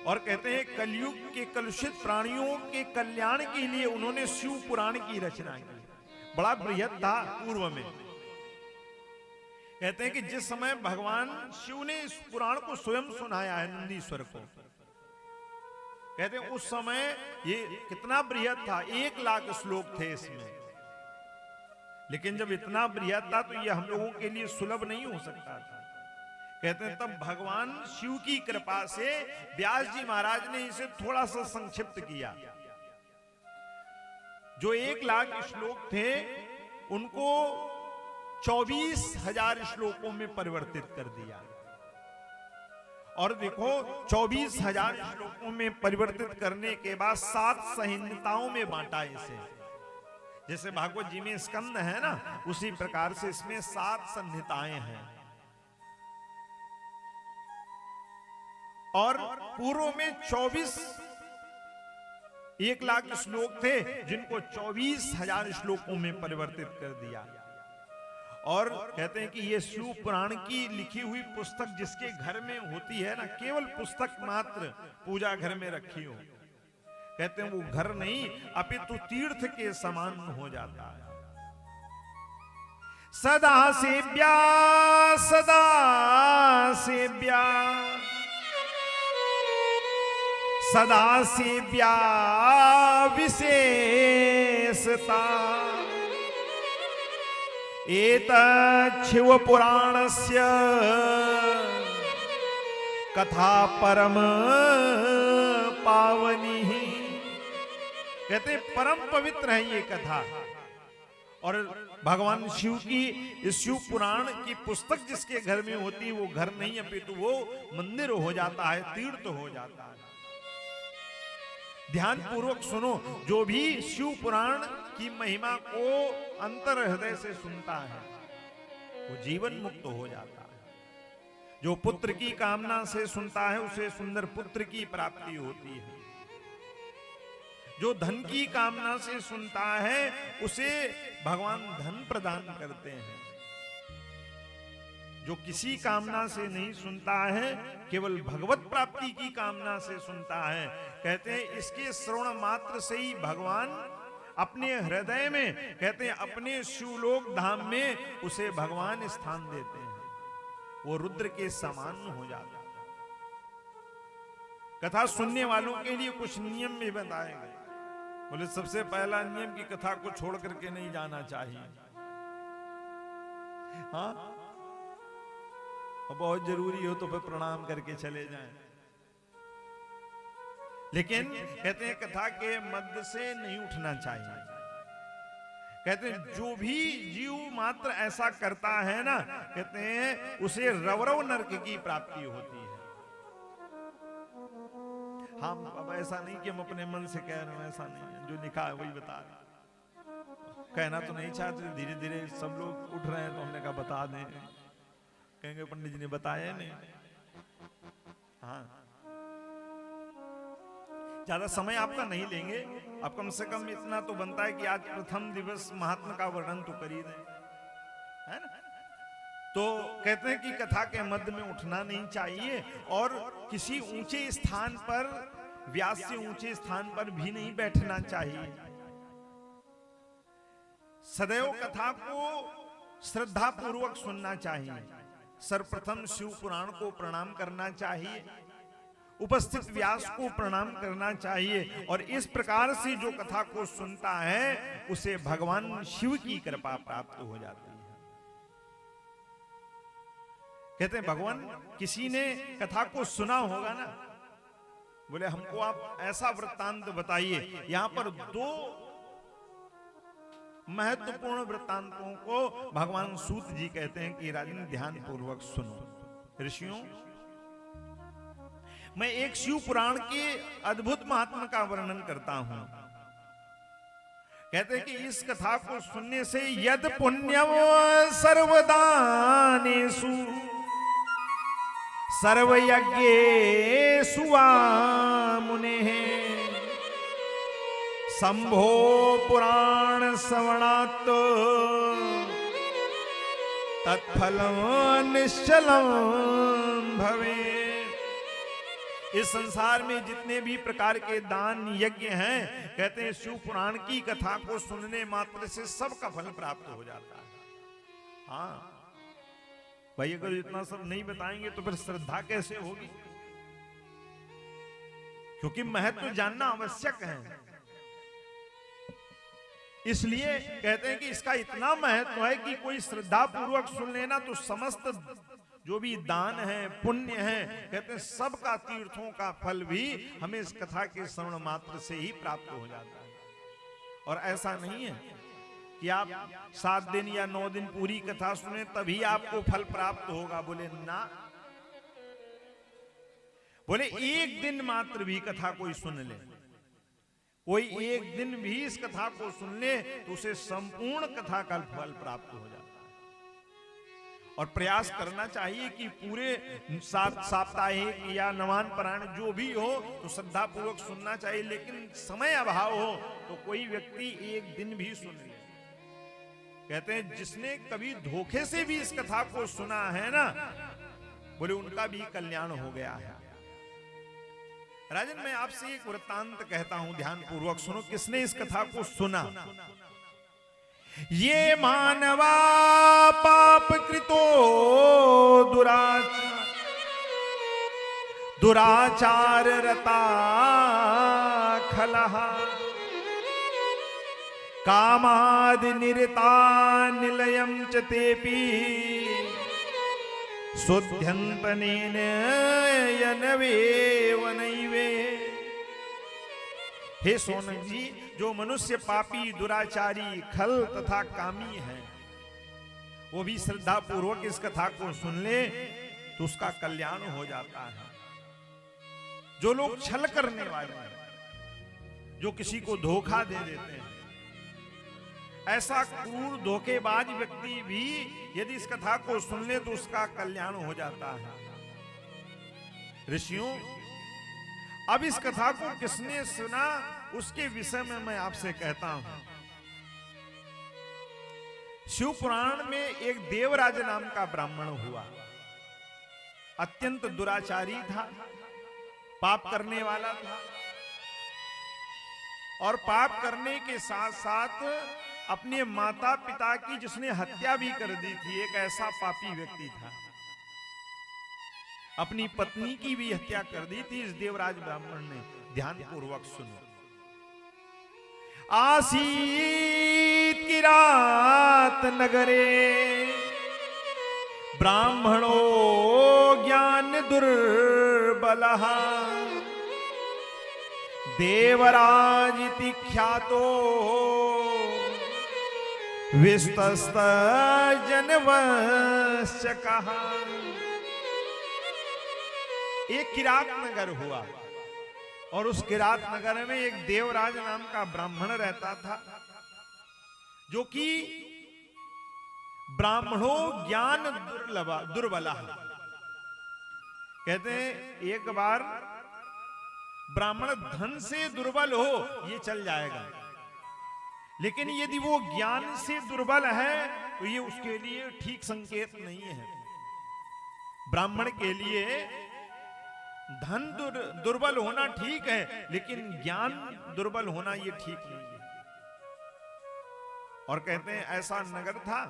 और कहते हैं कलयुग के कलुषित प्राणियों के कल्याण के लिए उन्होंने शिव पुराण की रचना की। बड़ा बृहद था पूर्व में। कहते हैं कि जिस समय भगवान शिव ने इस पुराण को स्वयं सुनाया है नंदीश्वर को, कहते हैं उस समय ये कितना बृहद था, 1 लाख श्लोक थे इसमें। लेकिन जब इतना बृहद था तो ये हम लोगों के लिए सुलभ नहीं हो सकता था। कहते हैं तब भगवान शिव की कृपा से व्यास जी महाराज ने इसे थोड़ा सा संक्षिप्त किया। जो 1 लाख श्लोक थे उनको 24,000 श्लोकों में परिवर्तित कर दिया। और देखो 24,000 श्लोकों में परिवर्तित करने के बाद 7 संहिताओं में बांटा इसे। जैसे भागवत जी में स्कंद है ना, उसी प्रकार से इसमें 7 संहिताएं हैं। और पूर्व में 1 लाख श्लोक थे जिनको 24,000 श्लोकों में परिवर्तित कर दिया। और कहते हैं कि ये शिव पुराण की लिखी हुई पुस्तक जिसके घर में होती है ना, केवल पुस्तक मात्र पूजा घर में रखी हो, कहते हैं वो घर नहीं अपितु तीर्थ के समान हो जाता है। सदा सेव्या सदा सेव्या सदा सेव्या विशेषता एतच्छिव पुराणस्य कथा परम पावनी। कहते परम पवित्र है ये कथा। और भगवान शिव की इस शिव पुराण की पुस्तक जिसके घर में होती है वो घर नहीं अपितु वो मंदिर हो जाता है, तीर्थ हो जाता है। ध्यान पूर्वक सुनो, जो भी शिव पुराण की महिमा को अंतर हृदय से सुनता है वो जीवन मुक्त हो जाता है। जो पुत्र की कामना से सुनता है उसे सुंदर पुत्र की प्राप्ति होती है। जो धन की कामना से सुनता है उसे भगवान धन प्रदान करते हैं। जो किसी कामना से नहीं सुनता है, केवल भगवत प्राप्ति की कामना से सुनता है, कहते हैं इसके श्रवण मात्र से ही भगवान अपने हृदय में, कहते हैं अपने शिवलोक धाम में उसे भगवान स्थान देते हैं। वो रुद्र के समान हो जाता है। कथा सुनने वालों के लिए कुछ नियम भी बताए गए। बोले सबसे पहला नियम की कथा को छोड़ करके नहीं जाना चाहिए। हाँ, बहुत जरूरी हो तो फिर प्रणाम करके चले जाएं। लेकिन कहते हैं कथा के मध्य से नहीं उठना चाहिए। कहते हैं जो भी जीव मात्र ऐसा करता है ना, कहते हैं उसे रवरव नरक की प्राप्ति होती है। हम अब ऐसा नहीं कि हम अपने मन से कह रहे हैं, ऐसा नहीं है। जो लिखा है वही बता रहे। कहना तो नहीं चाहते, धीरे धीरे सब लोग उठ रहे हैं तो हमने कहा बता दें। कहेंगे पंडित जी ने बताया नहीं। हाँ, ज्यादा समय आपका नहीं लेंगे। अब कम से कम इतना तो बनता है कि आज प्रथम दिवस महात्मा का वर्णन तो कर ही दें, है ना। तो कहते हैं कि कथा के मध्य में उठना नहीं चाहिए और किसी ऊंचे स्थान पर, व्यास से ऊंचे स्थान पर भी नहीं बैठना चाहिए। सदैव कथा को श्रद्धा पूर्वक सुनना चाहिए। सर्वप्रथम शिव पुराण को प्रणाम करना चाहिए, उपस्थित व्यास को प्रणाम करना चाहिए और इस प्रकार से जो कथा को सुनता है उसे भगवान शिव की कृपा प्राप्त हो जाती है। कहते हैं भगवान किसी ने कथा को सुना होगा ना, बोले हमको आप ऐसा वृत्तांत बताइए। यहां पर दो महत्वपूर्ण वृत्तांतों को भगवान सूत जी कहते हैं कि राजन ध्यान पूर्वक सुनो। ऋषियों, मैं एक शिव पुराण के अद्भुत महात्मा का वर्णन करता हूं। कहते हैं कि इस कथा को सुनने से यद पुण्यम सर्वदानेषु सर्वयज्ञेषु वा मुनेः शंभो पुराण श्रवणात् तत्फलं निश्चलं भवेत्। इस संसार में जितने भी प्रकार के दान यज्ञ हैं, कहते हैं शिव पुराण की कथा को सुनने मात्र से सबका फल प्राप्त हो जाता है। हाँ भाई, अगर इतना सब नहीं बताएंगे तो फिर श्रद्धा कैसे होगी? क्योंकि महत्व जानना आवश्यक है। इसलिए कहते हैं कि इसका इतना महत्व है कि कोई श्रद्धा पूर्वक सुन लेना तो समस्त जो भी दान है, पुण्य है, कहते हैं सबका तीर्थों का फल भी हमें इस कथा के श्रवण मात्र से ही प्राप्त हो जाता है। और ऐसा नहीं है कि आप 7 दिन या 9 दिन पूरी कथा सुने तभी आपको फल प्राप्त होगा। बोले ना, बोले एक दिन मात्र भी कथा कोई सुन ले, कोई एक दिन भी इस कथा को सुन ले तो उसे संपूर्ण कथा का फल प्राप्त हो जाता है। और प्रयास करना चाहिए कि पूरे साप्ताहिक या नवान पारायण जो भी हो तो श्रद्धा पूर्वक सुनना चाहिए, लेकिन समय अभाव हो तो कोई व्यक्ति एक दिन भी सुन ले। कहते हैं जिसने कभी धोखे से भी इस कथा को सुना है ना, बोले उनका भी कल्याण हो गया है। राजन, मैं आपसे एक वृत्तांत कहता हूं, ध्यान पूर्वक सुनो। किसने इस कथा को सुना? ये मानवा पाप कृतो दुराचार रता खलः कामादि निरता निलयं च तेपि शुद्ध्यन्तनेन यनवे वनैवे। हे सोनक जी, जो मनुष्य पापी, दुराचारी, खल तथा कामी है, वो भी श्रद्धा पूर्वक इस कथा को सुन ले तो उसका कल्याण हो जाता है। जो लोग छल करने वाले हैं, जो किसी को धोखा दे देते हैं, ऐसा क्रूर धोखेबाज व्यक्ति भी यदि इस कथा को सुन ले तो उसका कल्याण हो जाता है। ऋषियों, अब इस कथा को किसने सुना उसके विषय में मैं आपसे कहता हूं। शिव पुराण में एक देवराज नाम का ब्राह्मण हुआ। अत्यंत दुराचारी था, पाप करने वाला था, और पाप करने के साथ साथ अपने माता पिता की जिसने हत्या भी कर दी थी, एक ऐसा पापी व्यक्ति था। अपनी पत्नी की भी हत्या कर दी थी इस देवराज ब्राह्मण ने। ध्यान पूर्वक सुनो। आसीत की रात नगरे ब्राह्मणो ज्ञान दुर्बलः देवराज इति ख्यातो विस्तस्त जनवश्चकः। एक किरात नगर हुआ और उस किरात नगर में एक देवराज नाम का ब्राह्मण रहता था, जो कि ब्राह्मणों ज्ञान दुर्बला। कहते हैं एक बार ब्राह्मण धन से दुर्बल हो ये चल जाएगा, लेकिन यदि वो ज्ञान से दुर्बल है तो ये उसके लिए ठीक संकेत नहीं है। ब्राह्मण के लिए धन दुर्बल होना ठीक है, लेकिन ज्ञान दुर्बल होना ये ठीक नहीं है। और कहते हैं ऐसा नगर था,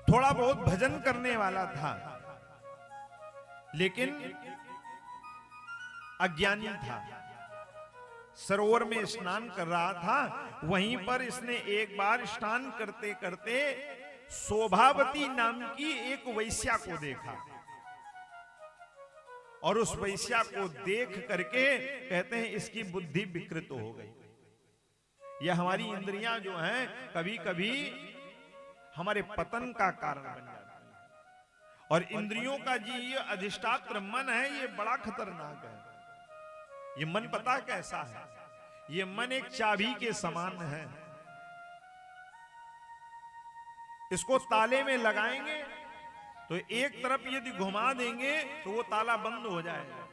थोड़ा बहुत भजन करने वाला था, लेकिन अज्ञानी था, सरोवर में स्नान कर रहा था। वहीं पर इसने एक बार स्नान करते करते शोभावती नाम की एक वैश्या को देखा, और उस वैश्या को देख करके कहते हैं इसकी बुद्धि विकृत हो गई। यह हमारी इंद्रियां जो हैं कभी कभी हमारे पतन का कारण बन जाती हैं, और इंद्रियों का जी ये अधिष्ठात्र मन है, ये बड़ा खतरनाक है। ये मन पता कैसा है? ये मन एक चाबी के समान है। इसको ताले में लगाएंगे तो एक तरफ यदि घुमा देंगे तो वो ताला बंद हो जाएगा,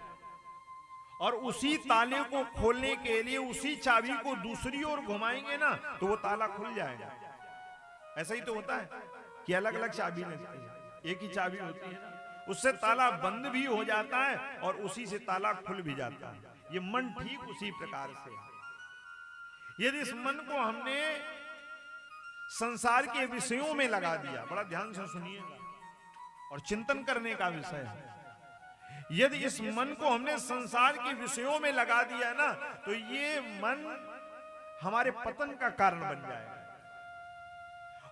और उसी ताले को खोलने के लिए उसी चाबी को दूसरी ओर घुमाएंगे ना तो वो ताला खुल जाएगा। ऐसा ही तो होता है कि अलग अलग चाबी लगती है, एक ही चाबी होती है ना, उससे ताला बंद भी हो जाता है और उसी से ताला खुल भी जाता है। ये मन ठीक उसी प्रकार से है। यदि इस मन को हमने संसार के विषयों में लगा दिया, बड़ा ध्यान से सुनिएगा और चिंतन करने का विषय है। यदि इस मन को हमने संसार के विषयों में लगा दिया ना तो ये मन हमारे पतन का कारण बन जाएगा,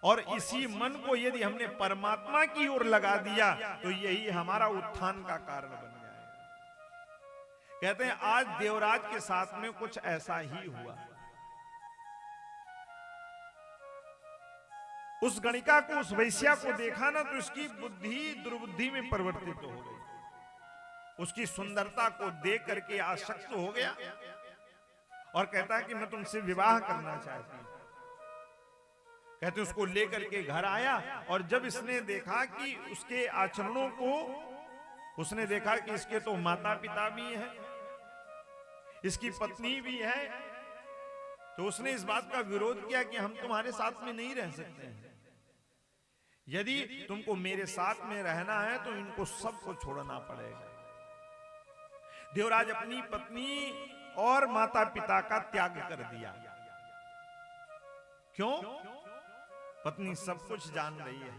और इसी मन को यदि हमने परमात्मा की ओर लगा दिया तो यही हमारा उत्थान का कारण बन जाएगा। कहते हैं आज देवराज के साथ में कुछ ऐसा ही हुआ। उस गणिका को, उस वैश्या को देखा ना तो इसकी बुद्धि दुर्बुद्धि में परिवर्तित हो गई। उसकी सुंदरता को देख करके आसक्त हो गया और कहता है कि मैं तुमसे विवाह करना चाहती हूं। कहते उसको लेकर के घर आया, और जब इसने देखा कि उसके आचरणों को, उसने देखा कि इसके तो माता पिता भी हैं, इसकी पत्नी भी है, तो उसने इस बात का विरोध किया कि हम तुम्हारे साथ में नहीं रह सकते हैं। यदि तुमको मेरे साथ में रहना है तो इनको सबको छोड़ना पड़ेगा। देवराज अपनी पत्नी और माता पिता का त्याग कर दिया। क्यों? पत्नी सब कुछ जान रही है।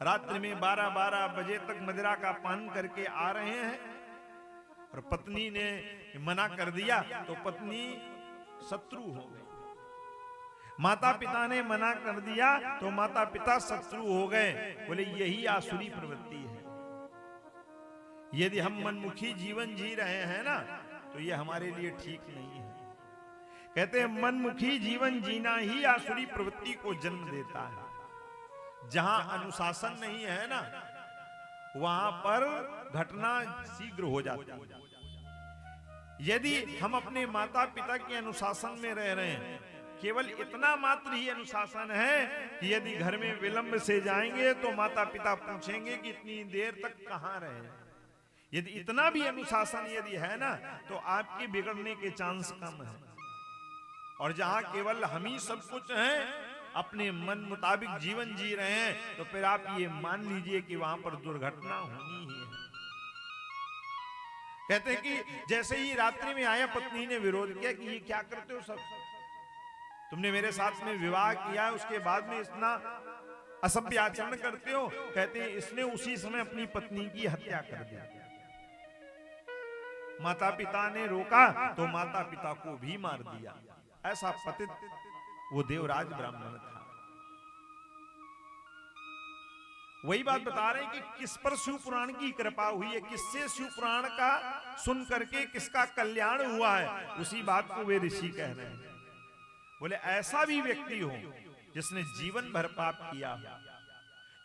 रात्रि में 12-12 बजे तक मदिरा का पान करके आ रहे हैं, और पत्नी ने मना कर दिया तो पत्नी शत्रु हो गई। माता पिता ने मना कर दिया तो माता पिता शत्रु हो गए। बोले यही आसुरी प्रवृत्ति है। यदि हम मनमुखी जीवन जी रहे हैं ना तो यह हमारे लिए ठीक नहीं है। कहते हैं मनमुखी जीवन जीना ही आसुरी प्रवृत्ति को जन्म देता है। जहां अनुशासन नहीं है ना वहां पर घटना शीघ्र हो जाती है। यदि हम अपने माता पिता के अनुशासन में रह रहे हैं, केवल इतना मात्र ही अनुशासन है कि यदि घर में विलंब से जाएंगे तो माता पिता पूछेंगे कि इतनी देर तक कहां रहे। यदि इतना भी अनुशासन यदि है ना तो आपके बिगड़ने के चांस कम है। और जहां केवल हम ही सब कुछ हैं, अपने मन मुताबिक जीवन जी रहे हैं, तो फिर आप ये मान लीजिए कि वहां पर दुर्घटना होनी ही है। कहते हैं कि जैसे ही रात्रि में आया, पत्नी ने विरोध किया कि ये क्या करते हो सब, तुमने मेरे साथ में विवाह किया, उसके बाद में इतना असभ्य आचरण करते हो। कहते हैं इसने उसी समय अपनी पत्नी की हत्या कर दी। माता पिता ने रोका तो माता पिता को भी मार दिया। ऐसा पतित वो देवराज ब्राह्मण था। वही बात बता रहे हैं कि किस पर शिव पुराण की कृपा हुई है, किससे शिव पुराण का सुन करके किसका कल्याण हुआ है, उसी बात को वे ऋषि कह रहे हैं। बोले ऐसा भी व्यक्ति हो जिसने जीवन भर पाप किया हो,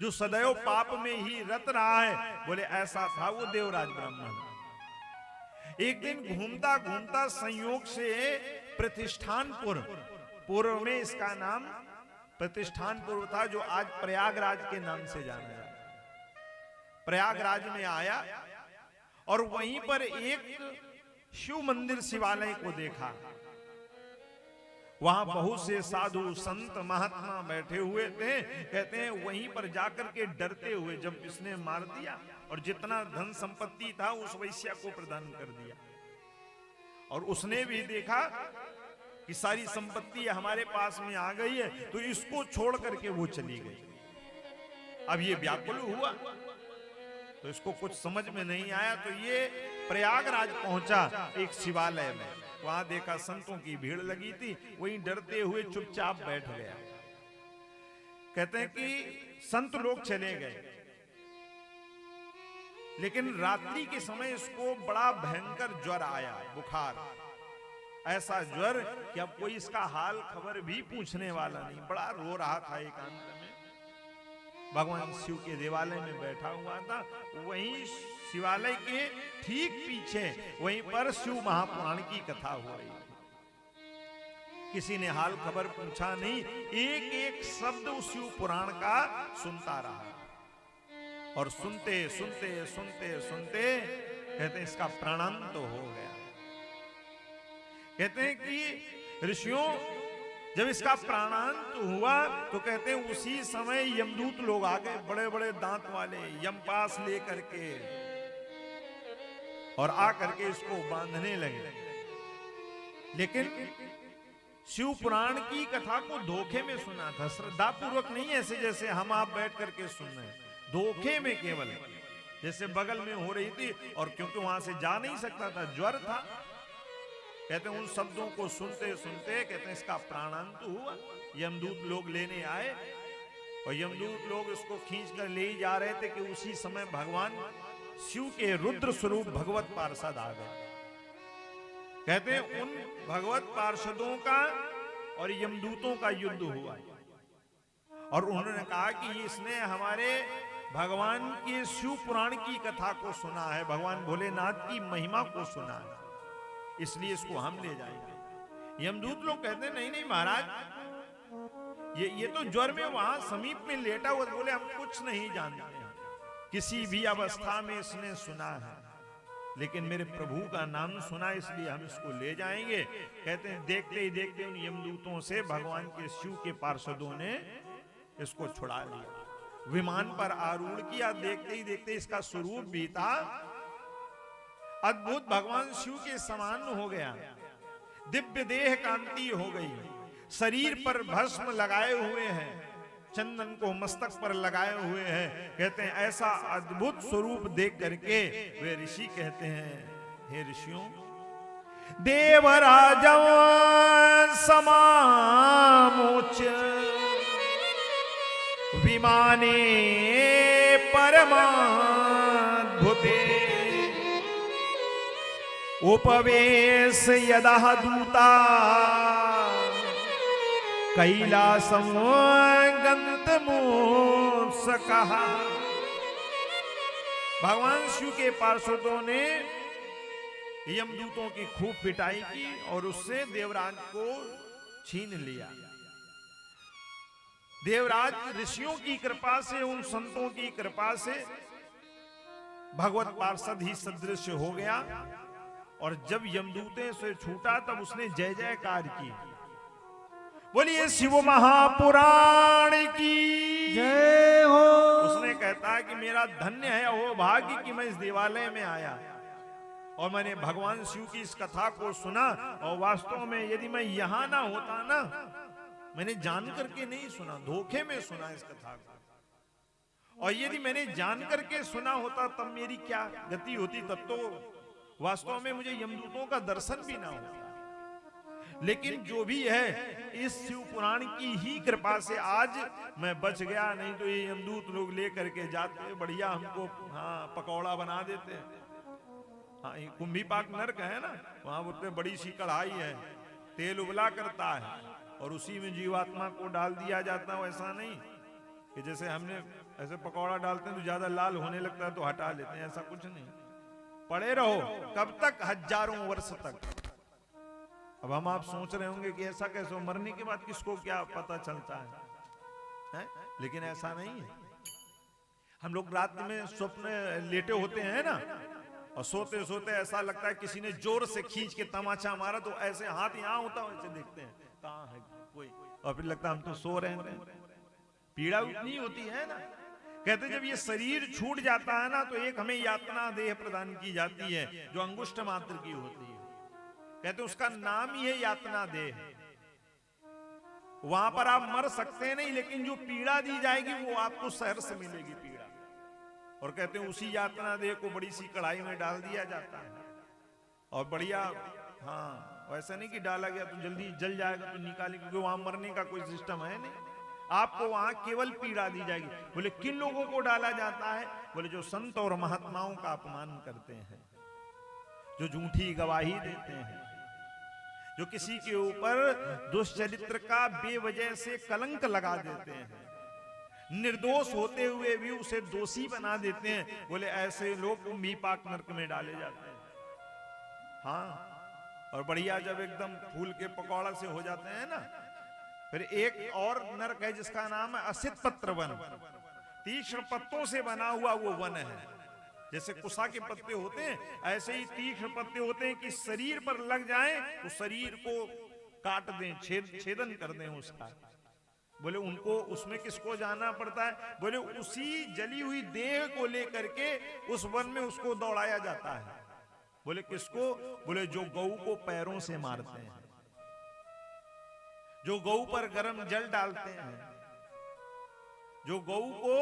जो सदैव पाप में ही रत रहा है, बोले ऐसा था वो देवराज ब्राह्मण। एक दिन घूमता घूमता संयोग से प्रतिष्ठानपुर, पूर्व में इसका नाम प्रतिष्ठानपुर था, जो आज प्रयागराज के नाम से जाना जाता है। प्रयागराज में आया और वहीं पर एक शिव मंदिर शिवालय को देखा। वहां बहुत से साधु संत महात्मा बैठे हुए थे। कहते हैं वहीं पर जाकर के डरते हुए जब इसने मार दिया और जितना धन संपत्ति था उस वैश्या को प्रदान कर दिया, और उसने भी देखा कि सारी संपत्ति हमारे पास में आ गई है, तो इसको छोड़ करके वो चली गई। अब ये व्याकुल हुआ तो इसको कुछ समझ में नहीं आया, तो ये प्रयागराज पहुंचा एक शिवालय में। वहां देखा संतों की भीड़ लगी थी, वहीं डरते हुए चुपचाप बैठ गया। कहते हैं कि संत लोग चले गए, लेकिन रात्रि के समय इसको बड़ा भयंकर ज्वर आया, बुखार, ऐसा ज्वर कि अब कोई इसका हाल खबर भी पूछने वाला नहीं। बड़ा रो रहा था एकांत में, भगवान शिव के देवालय में बैठा हुआ था। वहीं शिवालय के ठीक पीछे वहीं पर शिव महापुराण की कथा हो रही थी। किसी ने हाल खबर पूछा नहीं, एक एक शब्द उस शिव पुराण का सुनता रहा, और सुनते सुनते सुनते सुनते कहते हैं इसका प्राणांत तो हो गया। कहते हैं कि ऋषियों, जब इसका प्राणांत हुआ तो कहते हैं उसी समय यमदूत लोग आ गए, बड़े बड़े दांत वाले, यमपास लेकर के, और आकर के इसको बांधने लगे। लेकिन शिव पुराण की कथा को धोखे में सुना था, श्रद्धा पूर्वक नहीं, ऐसे जैसे हम आप बैठ करके सुन रहे हैं, धोखे में केवल, जैसे बगल में हो रही थी, और क्योंकि वहां से जा नहीं सकता था, ज्वर था। कहते हैं उन शब्दों को सुनते सुनते कहते हैं इसका प्राणांत हुआ। यमदूत लोग लेने आए, और यमदूत लोग इसको खींच कर ले जा रहे थे कि उसी समय भगवान शिव के रुद्र स्वरूप भगवत पार्षद आ गए। कहते हैं उन भगवत पार्षदों का और यमदूतों का युद्ध हुआ, और उन्होंने कहा कि इसने हमारे भगवान के शिव पुराण की कथा को सुना है, भगवान भोलेनाथ की महिमा को सुना है, इसलिए इसको हम ले जाएंगे। यमदूत लोग कहते हैं नहीं नहीं महाराज, ये तो ज्वर में वहां समीप में लेटा हुआ, बोले हम कुछ नहीं जानते हैं, किसी भी अवस्था में इसने सुना है, लेकिन मेरे प्रभु का नाम सुना, इसलिए हम इसको ले जाएंगे। कहते हैं देखते ही देखते उन यमदूतों से भगवान के शिव के पार्षदों ने इसको छुड़ा लिया, विमान पर आरूढ़ किया। देखते ही देखते इसका स्वरूप भी था अद्भुत, भगवान शिव के समान हो गया, दिव्य देह कांति हो गई, शरीर पर भस्म लगाए हुए हैं, चंदन को मस्तक पर लगाए हुए हैं। कहते हैं ऐसा अद्भुत स्वरूप देख करके वे ऋषि कहते हैं, हे ऋषियों, देवराजं समामोच विमाने परमाद्भुते उपवेश यदः दूता कैलासं गन्तमुत्सुकः। भगवान शिव के पार्षदों ने यमदूतों की खूब पिटाई की और उससे देवराज को छीन लिया। देवराज ऋषियों की कृपा से, उन संतों की कृपा से भगवत पार्षद ही सदृश हो गया, और जब यमदूते से छूटा तब उसने जय जयकार की। बोलिए शिव महापुराण की जय हो। उसने कहता है कि मेरा धन्य है वो भाग्य कि मैं इस देवालय में आया और मैंने भगवान शिव की इस कथा को सुना। और वास्तव में यदि मैं यहां ना होता ना, मैंने जान करके नहीं सुना, धोखे में सुना इस कथा को, और यदि मैंने जान करके सुना होता तब मेरी क्या गति होती, तब तो वास्तव में मुझे यमदूतों का दर्शन भी ना होता। लेकिन जो भी है, इस शिव पुराण की ही कृपा से आज मैं बच गया, नहीं तो ये यमदूत लोग ले करके जाते, बढ़िया हमको पकौड़ा बना देते। ये कुंभी पाक नरक है ना, वहां बोलते बड़ी सी कढ़ाई है, तेल उबला करता है और उसी में जीवात्मा को डाल दिया जाता है। वैसा नहीं कि जैसे हमने ऐसे पकौड़ा डालते हैं तो ज्यादा लाल होने लगता है तो हटा लेते हैं, ऐसा कुछ नहीं। पड़े रहो कब तक, हजारों वर्ष तक। अब हम आप सोच रहे होंगे कि ऐसा कैसे हो, मरने के बाद किसको क्या पता चलता है? लेकिन ऐसा नहीं है। हम लोग रात में स्वप्न लेटे होते हैं ना, और सोते सोते ऐसा लगता है किसी ने जोर से खींच के तमाचा मारा, तो ऐसे हाथ यहां होता है, वैसे देखते हैं कहां है कोई, और फिर लगता है हम तो सो रहे हैं। पीड़ा उतनी होती है ना। कहते जब ये शरीर छूट जाता है ना, तो एक हमें यातना देह प्रदान की जाती है जो अंगुष्ठ मात्र की होती है। कहते उसका नाम ही है यातना देह। वहां पर आप मर सकते नहीं, लेकिन जो पीड़ा दी जाएगी वो आपको सहर्ष मिलेगी। पीड़ा और कहते हैं उसी यातना देह को बड़ी सी कढ़ाई में डाल दिया जाता है और बढ़िया, हाँ वैसा नहीं कि डाला गया तो जल्दी जल जाएगा तो निकाले, क्योंकि वहां मरने का कोई सिस्टम है नहीं, आपको वहां केवल पीड़ा दी जाएगी। बोले किन लोगों को डाला जाता है? बोले जो संत और महात्माओं का अपमान करते हैं, जो झूठी गवाही देते हैं, जो किसी के ऊपर दुष्चरित्र का बेवजह से कलंक लगा देते हैं, निर्दोष होते हुए भी उसे दोषी बना देते हैं। बोले ऐसे लोग मीपाक नरक में डाले जाते हैं। हाँ, और बढ़िया जब एकदम फूल के पकौड़ा से हो जाते हैं ना, फिर एक और नरक है जिसका नाम है असित पत्र वन। तीक्ष्ण पत्तों से बना हुआ वो वन है। जैसे कुसा के पत्ते होते हैं, ऐसे ही तीक्ष्ण पत्ते होते हैं कि शरीर पर लग जाएं तो शरीर को काट दें, छेदन कर दें उसका। बोले उनको उसमें किसको जाना पड़ता है? बोले उसी जली हुई देह को लेकर के उस वन में उसको दौड़ाया जाता है। बोले किसको? बोले जो गऊ को पैरों से मारते हैं, जो गऊ पर गर्म जल डालते हैं, जो गऊ को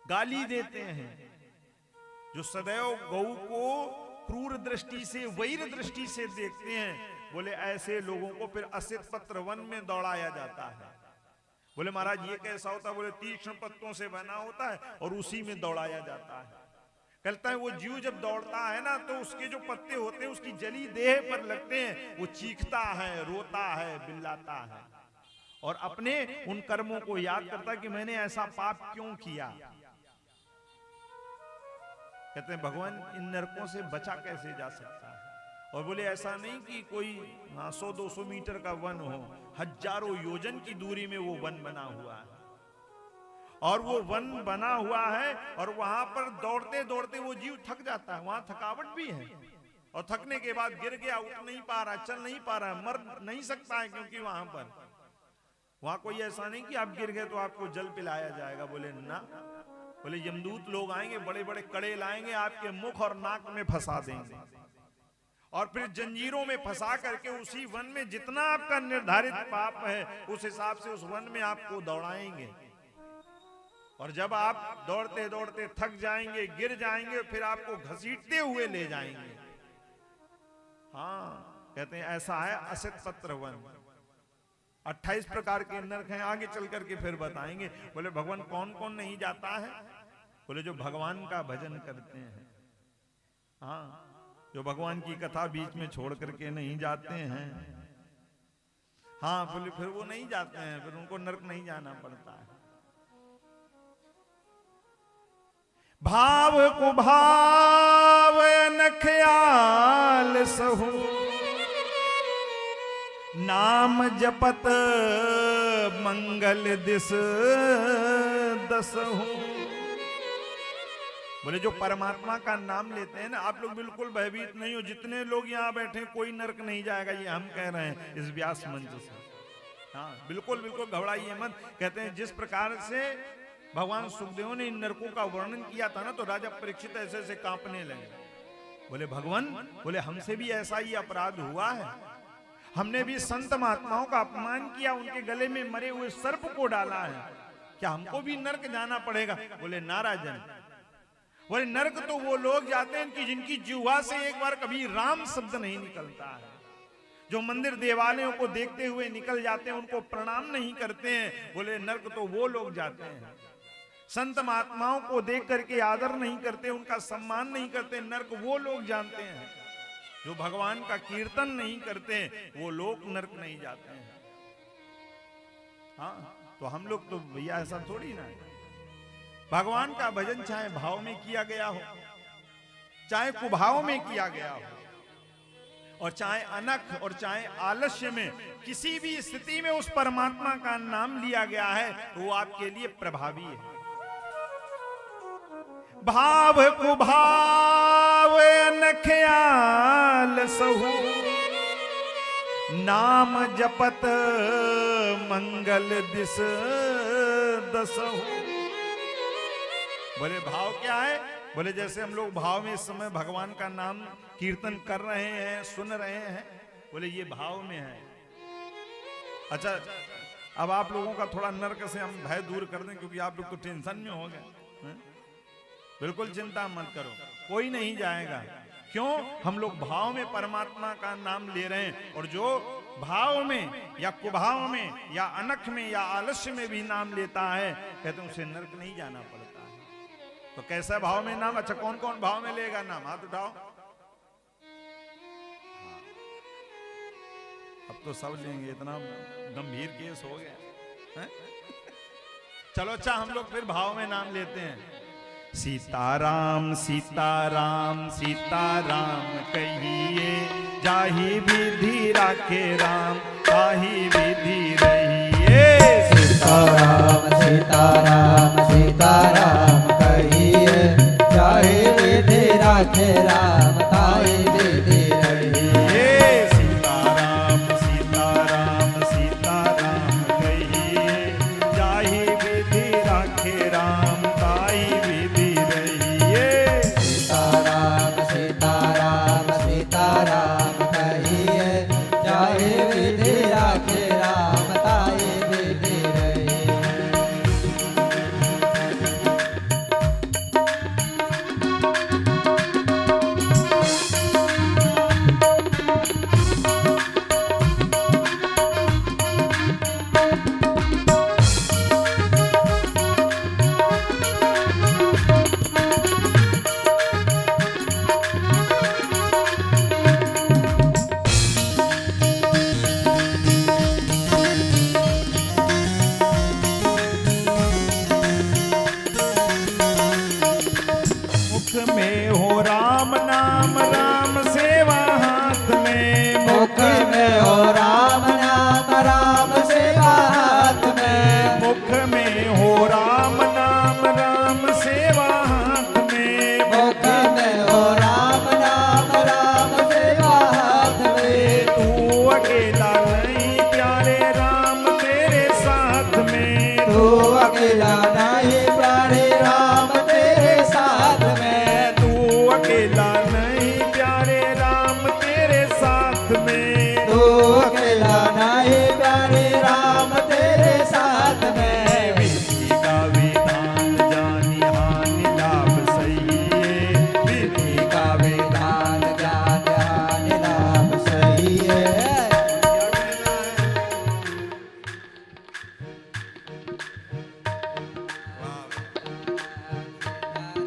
गाली देते हैं, जो सदैव गऊ को क्रूर दृष्टि से, वैर दृष्टि से देखते हैं, बोले ऐसे लोगों को फिर असित पत्र वन में दौड़ाया जाता है। बोले महाराज ये कैसा होता है? बोले तीक्ष्ण पत्तों से बना होता है और उसी में दौड़ाया जाता है। कहता है वो जीव जब दौड़ता है ना तो उसके जो पत्ते होते हैं उसकी जली देह पर लगते हैं, वो चीखता है, रोता है, बिल्लाता है और अपने उन कर्मों को याद करता है कि मैंने ऐसा पाप क्यों किया। कहते हैं भगवान इन नरकों से बचा कैसे जा सकता है? और बोले ऐसा नहीं कि कोई 100-200 मीटर का वन हो, हजारों योजन की दूरी में वो वन बना हुआ है और वो वन बना हुआ है और वहां पर दौड़ते दौड़ते वो जीव थक जाता है। वहां थकावट भी है और थकने के बाद गिर गया, उठ नहीं पा रहा, चल नहीं पा रहा, मर नहीं सकता है, क्योंकि वहां कोई ऐसा नहीं कि आप गिर गए तो आपको जल पिलाया जाएगा। बोले ना, बोले यमदूत लोग आएंगे, बड़े बड़े कड़े लाएंगे, आपके मुख और नाक में फंसा देंगे और फिर जंजीरों में फंसा करके उसी वन में जितना आपका निर्धारित पाप है उस हिसाब से उस वन में आपको दौड़ाएंगे और जब आप दौड़ते दौड़ते थक जाएंगे, गिर जाएंगे, फिर आपको घसीटते हुए ले जाएंगे। हाँ, कहते हैं ऐसा है असित पत्र वन। 28 प्रकार के नरक हैं, आगे चल करके फिर बताएंगे। बोले भगवान कौन कौन नहीं जाता है? बोले जो भगवान का भजन करते हैं, हाँ, जो भगवान की कथा बीच में छोड़ करके नहीं जाते हैं, हाँ, बोले फिर वो नहीं जाते हैं, फिर उनको नरक नहीं जाना पड़ता है। भाव को भाव न ख्याल सहु, नाम जपत मंगल दिस दसहु। बोले जो परमात्मा का नाम लेते हैं ना, आप लोग बिल्कुल भयभीत नहीं हो। जितने लोग यहाँ बैठे कोई नरक नहीं जाएगा, ये हम कह रहे हैं इस व्यास मंच से। हाँ, बिल्कुल बिल्कुल घबराइए मत। कहते हैं जिस प्रकार से भगवान सुखदेव ने इन नरकों का वर्णन किया था ना, तो राजा परीक्षित ऐसे ऐसे कांपने लगे। बोले भगवान, बोले हमसे भी ऐसा ही अपराध हुआ है, हमने भी संत महात्माओं का अपमान किया, उनके गले में मरे हुए सर्प को डाला है, क्या हमको भी नरक जाना पड़ेगा? बोले ना राजन, बोले नरक तो वो लोग जाते हैं कि जिनकी जिह्वा से एक बार कभी राम शब्द नहीं निकलता है, जो मंदिर देवालयों को देखते हुए निकल जाते हैं, उनको प्रणाम नहीं करते हैं। बोले नरक तो वो लोग जाते हैं, संत महात्माओं को देख करके आदर नहीं करते, उनका सम्मान नहीं करते, नरक वो लोग जानते हैं। जो भगवान का कीर्तन नहीं करते वो लोग नरक नहीं जाते हैं। हाँ, तो हम लोग तो भैया ऐसा थोड़ी ना है। भगवान का भजन चाहे भाव में किया गया हो, चाहे कुभाव में किया गया हो, और चाहे अनख और चाहे आलस्य में, किसी भी स्थिति में उस परमात्मा का नाम लिया गया है तो वो आपके लिए प्रभावी है। भाव कुभाव न ख्याल सहु, नाम जपत मंगल दिस दसहु। बोले भाव क्या है? बोले जैसे हम लोग भाव में इस समय भगवान का नाम कीर्तन कर रहे हैं, सुन रहे हैं, बोले ये भाव में है। अच्छा, अब आप लोगों का थोड़ा नरक से हम भय दूर कर दें, क्योंकि आप लोग तो टेंशन में हो गए। बिल्कुल चिंता मत करो, कोई नहीं जाएगा। क्यों? हम लोग भाव में परमात्मा का नाम ले रहे हैं, और जो भाव में या कुभाव में या अनख में या आलस्य में भी नाम लेता है, कहते हैं उसे नरक नहीं जाना पड़ता है। तो कैसा भाव में नाम? अच्छा, कौन कौन भाव में लेगा नाम? हाथ उठाओ। हाँ। अब तो सब लेंगे, इतना गंभीर केस हो गया है? चलो अच्छा, हम लोग फिर भाव में नाम लेते हैं। सीताराम सीताराम सीताराम कहिए, जाहि विधि राखे राम ताहि विधि रहिए। सीताराम सीताराम सीताराम कहिए, जाहि विधि राखे राम ताहि विधि रहिए। सीताराम सीताराम सीताराम कहिए, जाहि विधि राखे राम ताहि विधि रहिए। सीताराम सीताराम सीताराम कहिए, जाहि विधि राखे राम ताहि विधि रहिए। मुख में हो राम नाम, राम सेवा हाथ में। मुख में हो राम नाम, राम सेवा हाथ में। मुख में हो राम नाम, राम सेवा हाथ में। मुख में हो राम नाम, राम सेवा हाथ में। तू अकेला नहीं प्यारे राम तेरे साथ में। तू अकेला नहीं प्यारे राम तेरे साथ में। तू अकेला नहीं प्यारे राम तेरे साथ में। तू अकेला नहीं प्यारे राम तेरे साथ में। विधि का विधान जानी हानि लाभ सही है। विधि का विधान ज्ञान हानि लाभ सही है।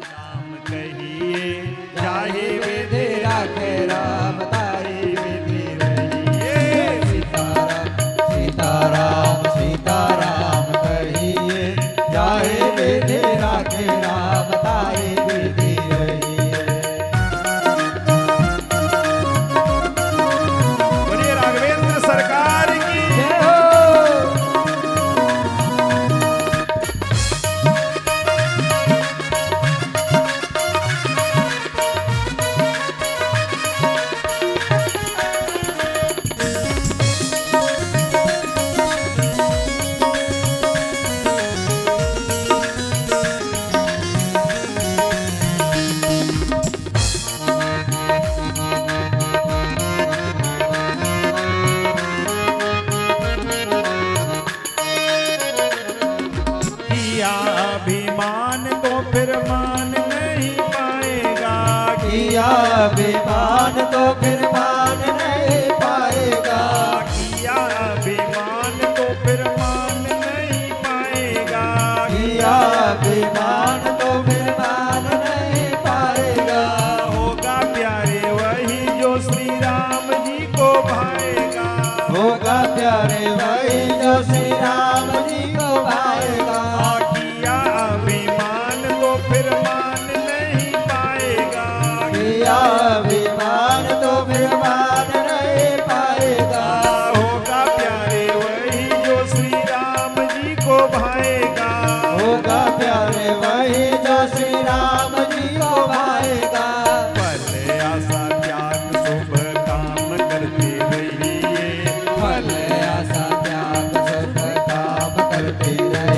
राम कहिए, जाहि विधि राखे राम ताहि विधि रहिए। सीताराम सीताराम कहिए, जाहि विधि राखे राम ताहि विधि रहिए। बोलिए राघवेंद्र सरकार की। जय हो। किया अभिमान तो फिर मान नहीं पाएगा। किया अभिमान तो फिर मान नहीं पाएगा। किया अभिमान तो फिर मान नहीं पाएगा। किया अभिमान तो फिर मान नहीं पाएगा। होगा प्यारे वही जो श्री राम जी को भाएगा। होगा प्यारे वही जो श्री राम जी को भाएगा। किया अभिमान तो फिर मान नहीं पाएगा। किया अभिमान तो फिर मान नहीं पाएगा। होगा प्यारे वही जो श्री राम जी को भाएगा। होगा प्यारे वही जो श्री राम जी को भाएगा। पहले आशा त्याग शुभ काम करते रहिए। फल आशा त्याग शुभ काम करते रहिए।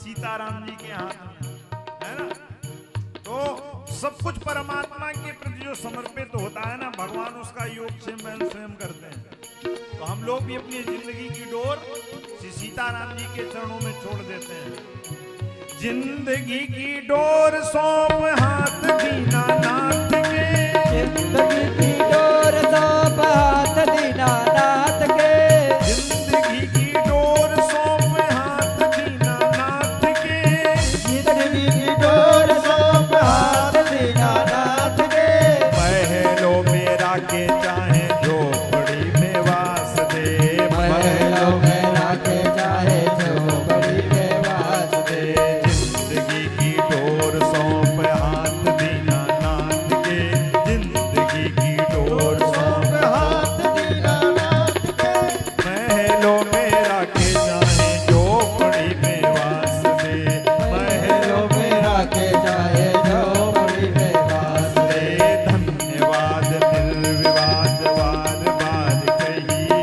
सीताराम जी के हाथ में है ना। तो सब कुछ परमात्मा के प्रति जो समर्पित होता है ना, भगवान उसका योग स्वयं करते हैं। तो हम लोग भी अपनी जिंदगी की डोर श्री सीताराम जी के चरणों में छोड़ देते हैं। जिंदगी की डोर सौंप हाथ दीनानाथ के, जिंदगी की डोर सौंप हाथ दीनानाथ के, जिंदगी की डोर सौंप हाथ दीनानाथ के, जिंदगी की डोर सौंप हाथ दीनानाथ के। महलो मेरा के चाहे झोपड़ी में वास दे, महलो मेरा के चाहे झोपड़ी में वास दे। जिंदगी की डोर सौंप हाथ दीनानाथ के, जिंदगी की डोर सौंप हाथ दीनानाथ के। महलो मेरा के चाहे झोपड़ी में वास दे, महलो मेरा के चाहे झोपड़ी में वास दे। धन्यवाद निर्विवाद बार बार कहिए,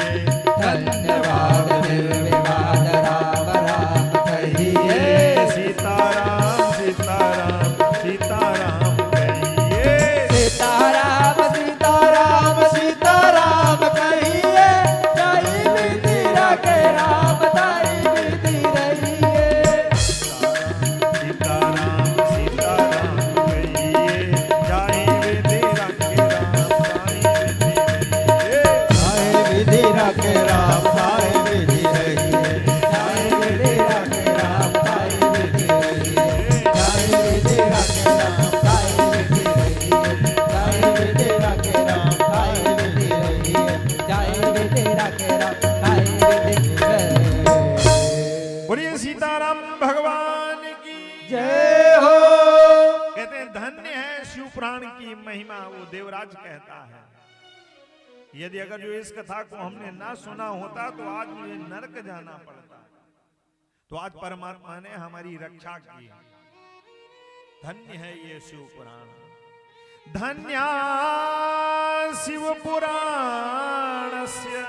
धन्यवाद निर्विवाद राम राम कहिए। सीताराम सीताराम सीताराम कहिए। सीताराम सीताराम सीताराम कहिए। ताई बीती रखे राम ताई बीती रहिए। सीताराम सीताराम कहिए, जाई विधि रखे राम जाई विधि रहिए। ताई विधि रखे राम ताई विधि रहिए। ताई विधि रखे राम ताई विधि रहिए। ताई विधि रखे राम ताई विधि रहिए। ताई विधि रखे राम ताई विधि रहिए। बोलिए सीताराम भगवान की जय हो। कहते हैं धन्य है शिव पुराण की महिमा, वो देवराज कहता है। यदि अगर जो इस कथा को हमने ना सुना होता तो आज मुझे नरक जाना पड़ता। तो आज परमात्मा ने हमारी रक्षा की। धन्य है ये शिव पुराण। धन्या शिव पुराणस्य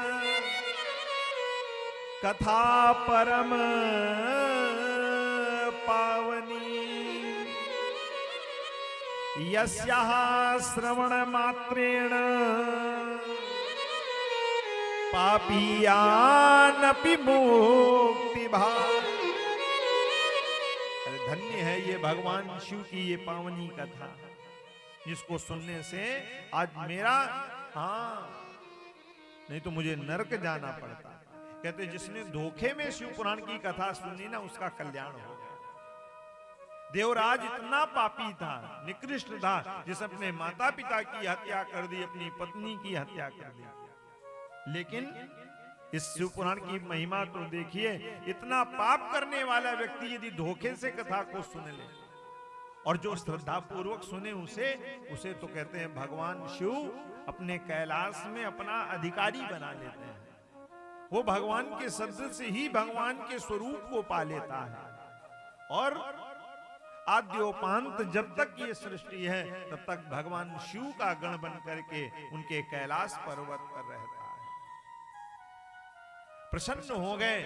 कथा परम पावनी, यस्याः श्रवण मात्रेण पापीयानपि मुक्ति भाव। अरे धन्य है ये भगवान शिव की ये पावनी कथा, जिसको सुनने से आज मेरा नहीं तो मुझे नरक जाना पड़ता। कहते जिसने धोखे में शिव पुराण की कथा सुनी ना, उसका कल्याण हो गया। देवराज इतना पापी था, निकृष्ट था, जिस अपने माता पिता की हत्या कर दी, अपनी पत्नी की हत्या कर दी। लेकिन इस शिव पुराण की महिमा तो देखिए, इतना पाप करने वाला व्यक्ति यदि धोखे से कथा को सुन ले और जो श्रद्धा पूर्वक सुने उसे तो कहते हैं भगवान शिव अपने कैलाश में अपना अधिकारी बना लेते हैं। वो भगवान के सदृश से ही भगवान के स्वरूप को पा लेता है। और आद्योपांत जब तक ये सृष्टि है तब तक भगवान शिव का गण बन करके उनके कैलाश पर्वत पर रहता है। प्रसन्न हो गए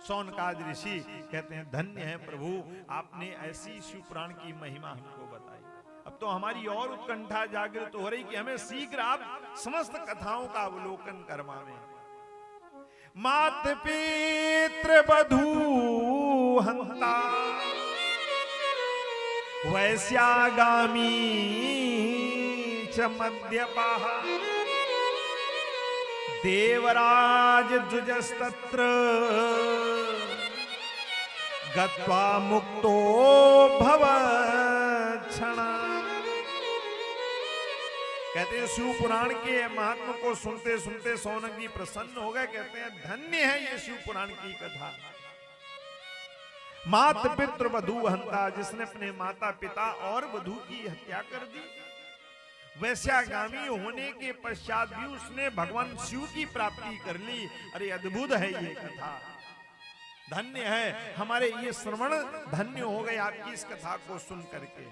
सौनकाद ऋषि, कहते हैं धन्य है प्रभु, आपने ऐसी शिव पुराण की महिमा हमको बताई। अब तो हमारी और उत्कंठा जागृत हो रही कि हमें शीघ्र आप समस्त कथाओं का अवलोकन करवावें। मात पितृ बधू हंता वैश्यागामी च मद्यपाः देवराज जुजस्तत्र गत्वा मुक्तो भवच्छना। कहते हैं शिव पुराण के महात्मा को सुनते सुनते सौनक जी प्रसन्न हो गए। कहते हैं धन्य है ये शिव पुराण की कथा। मात पितृ वधू हंता, जिसने अपने माता पिता और वधू की हत्या कर दी, वैश्यागामी होने के पश्चात भी उसने भगवान शिव की प्राप्ति कर ली। अरे अद्भुत है ये कथा, धन्य है हमारे ये श्रवण, धन्य हो गए आपकी इस कथा को सुन करके।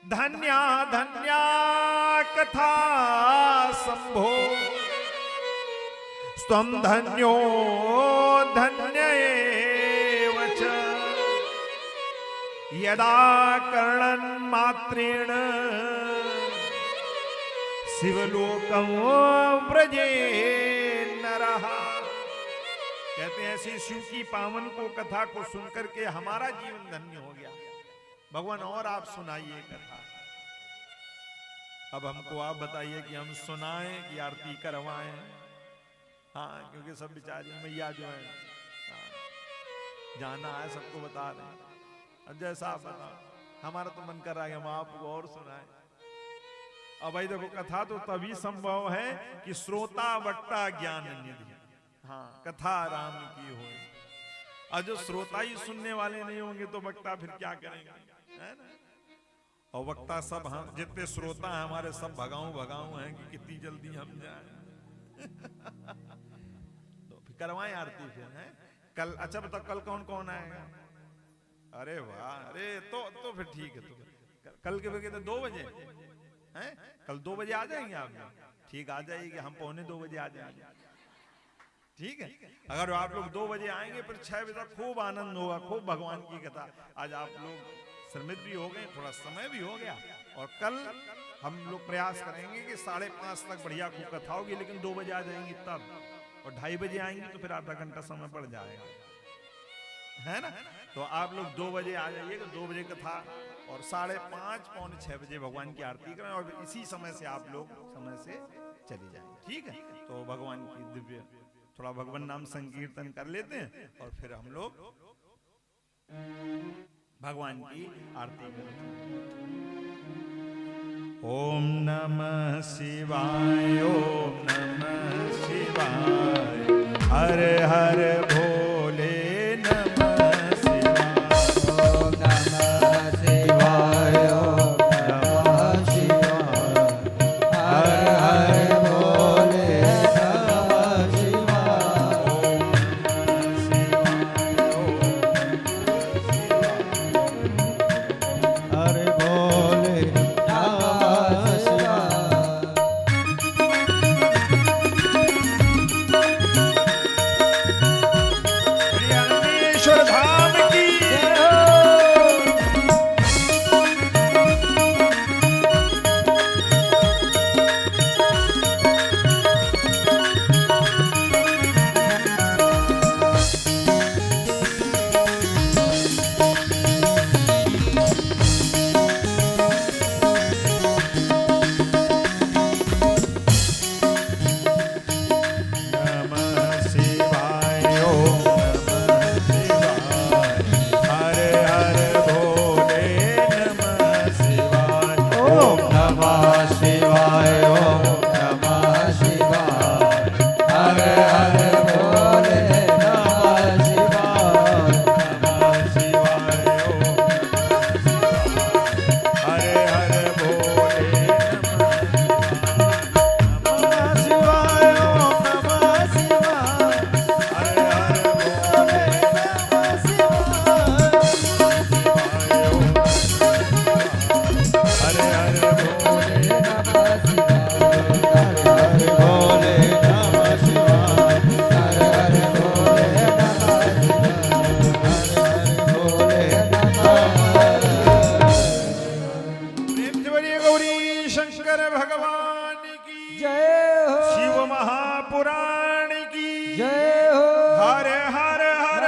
धन्या धन्या कथा संभो स्वम धन्यो धन्य एव यदा कर्णन मात्रेण शिवलोकम ब्रजे नरः। कहते हैं ऐसी शिव की पावन को कथा को सुनकर के हमारा जीवन धन्य हो गया। भगवान और आप सुनाइए कथा। अब हमको आप बताइए कि हम सुनाएं कि आरती करवाएं। हाँ, क्योंकि सब बेचारी मैया जो है जाना है सबको बता रहे हैं। अब जैसा आप बताओ, हमारा तो मन कर रहा है हम आपको और सुनाएं। अब भाई देखो, कथा तो तभी संभव है कि श्रोता वक्ता ज्ञान निधि। हाँ, कथा राम की हो। और जो श्रोता ही सुनने वाले नहीं होंगे तो वक्ता फिर क्या करेंगे, है ना। और वक्ता सब हम जितने श्रोता हैं हमारे सब भगाऊं हैं कि कितनी जल्दी हम जाएं। तो फिर करवाएं आरती फिर, हैं कल। अच्छा बताओ कल कौन कौन आएगा? अरे वाह, अरे तो फिर ठीक है। तो कल के बजे 2 बजे हैं, कल 2 बजे आ जाएंगे आप? ठीक, आ जाइएगा, हम 2:45 बजे आ जाएंगे। ठीक है, अगर आप लोग 2 बजे आएंगे फिर 6 बजे तक खूब आनंद होगा, खूब भगवान की कथा। आज आप लोग श्रमित भी हो गए, थोड़ा समय भी हो गया, और कल हम लोग प्रयास करेंगे कि 5:30 तक बढ़िया खूब कथा होगी। लेकिन 2 बजे आ जाएंगी तब, और 2:30 बजे आएंगी तो फिर आधा घंटा समय पड़ जाएगा, है ना। तो आप लोग 2 बजे आ जाइएगा, 2 बजे कथा, और 5:30 पौने 6 बजे भगवान की आरती करें, और इसी समय से आप लोग समय से चली जाएंगे। ठीक है, तो भगवान की दिव्य थोड़ा भगवान नाम संकीर्तन कर लेते हैं, और फिर हम लोग भगवान की आरती करते हैं। ओम नमः शिवाय, ओम नमः शिवाय, हर हर भोले नमः शिवाय। ओम नमः शिवाय, ओम नमः शिवाय, हर हर भोले नमः शिवाय। हरे भोले नमः शिवाय। अनंतेश्वर धाम की नमः शिवाय, ओम नमः शिवाय, हर हर भोले नमः शिवाय। ओम नमः शिवाय, ओम नमः शिवाय, हर हर भोले नमः शिवाय। नमः शिवाय, ओम हर हर भोले नमः शिवाय, ओम नमः शिवाय, हर हर भोले नमः शिवाय। हर हर भोले हरे भोले नमः शिवाय, हर हर भोले प्रेम से बोलिए गौरी शंकर भगवान की जय हो, शिव महापुराण की जय हो। हर हर हर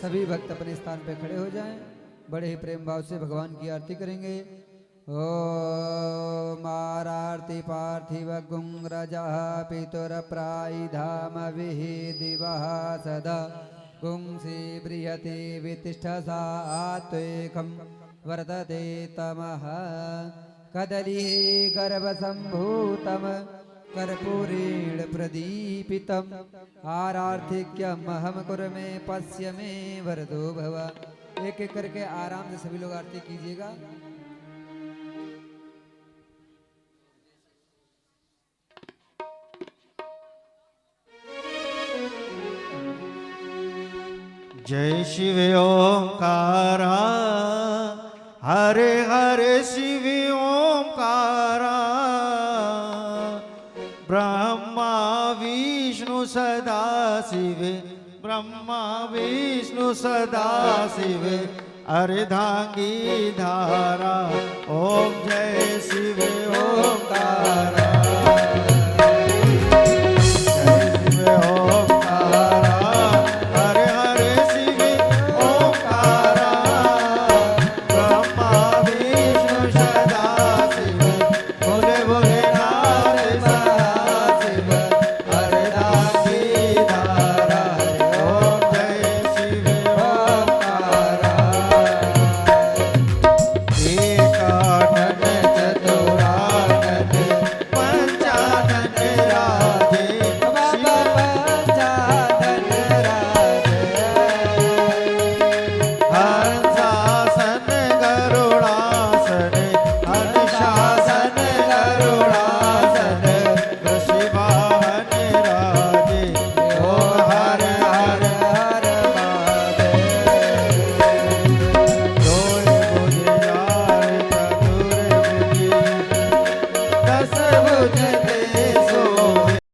सभी भक्त अपने स्थान पे खड़े हो जाएं, बड़े ही प्रेम भाव से भगवान की आरती करेंगे। ओम आरती पार्थिव गुंग्रजा पितुर प्राईधाम विहि दिवः सदा गुंसी बृहति वितिष्ठ सात्विकं वर्तते तमः कदली गर्भसम्भूतम् कर्पूरेण प्रदीपितम् आरार्थिक्यम् अहम कुर्मे पश्य मे वरदो भव। एक एक करके आराम से सभी लोग आरती कीजिएगा। जय शिव ओंकारा, हरे हरे शिव ओंकारा, ब्रह्मा विष्णु सदा शिव ब्रह्मा विष्णु सदा शिव अर्धांगी धारा। ओम जय शिव ओंकारा।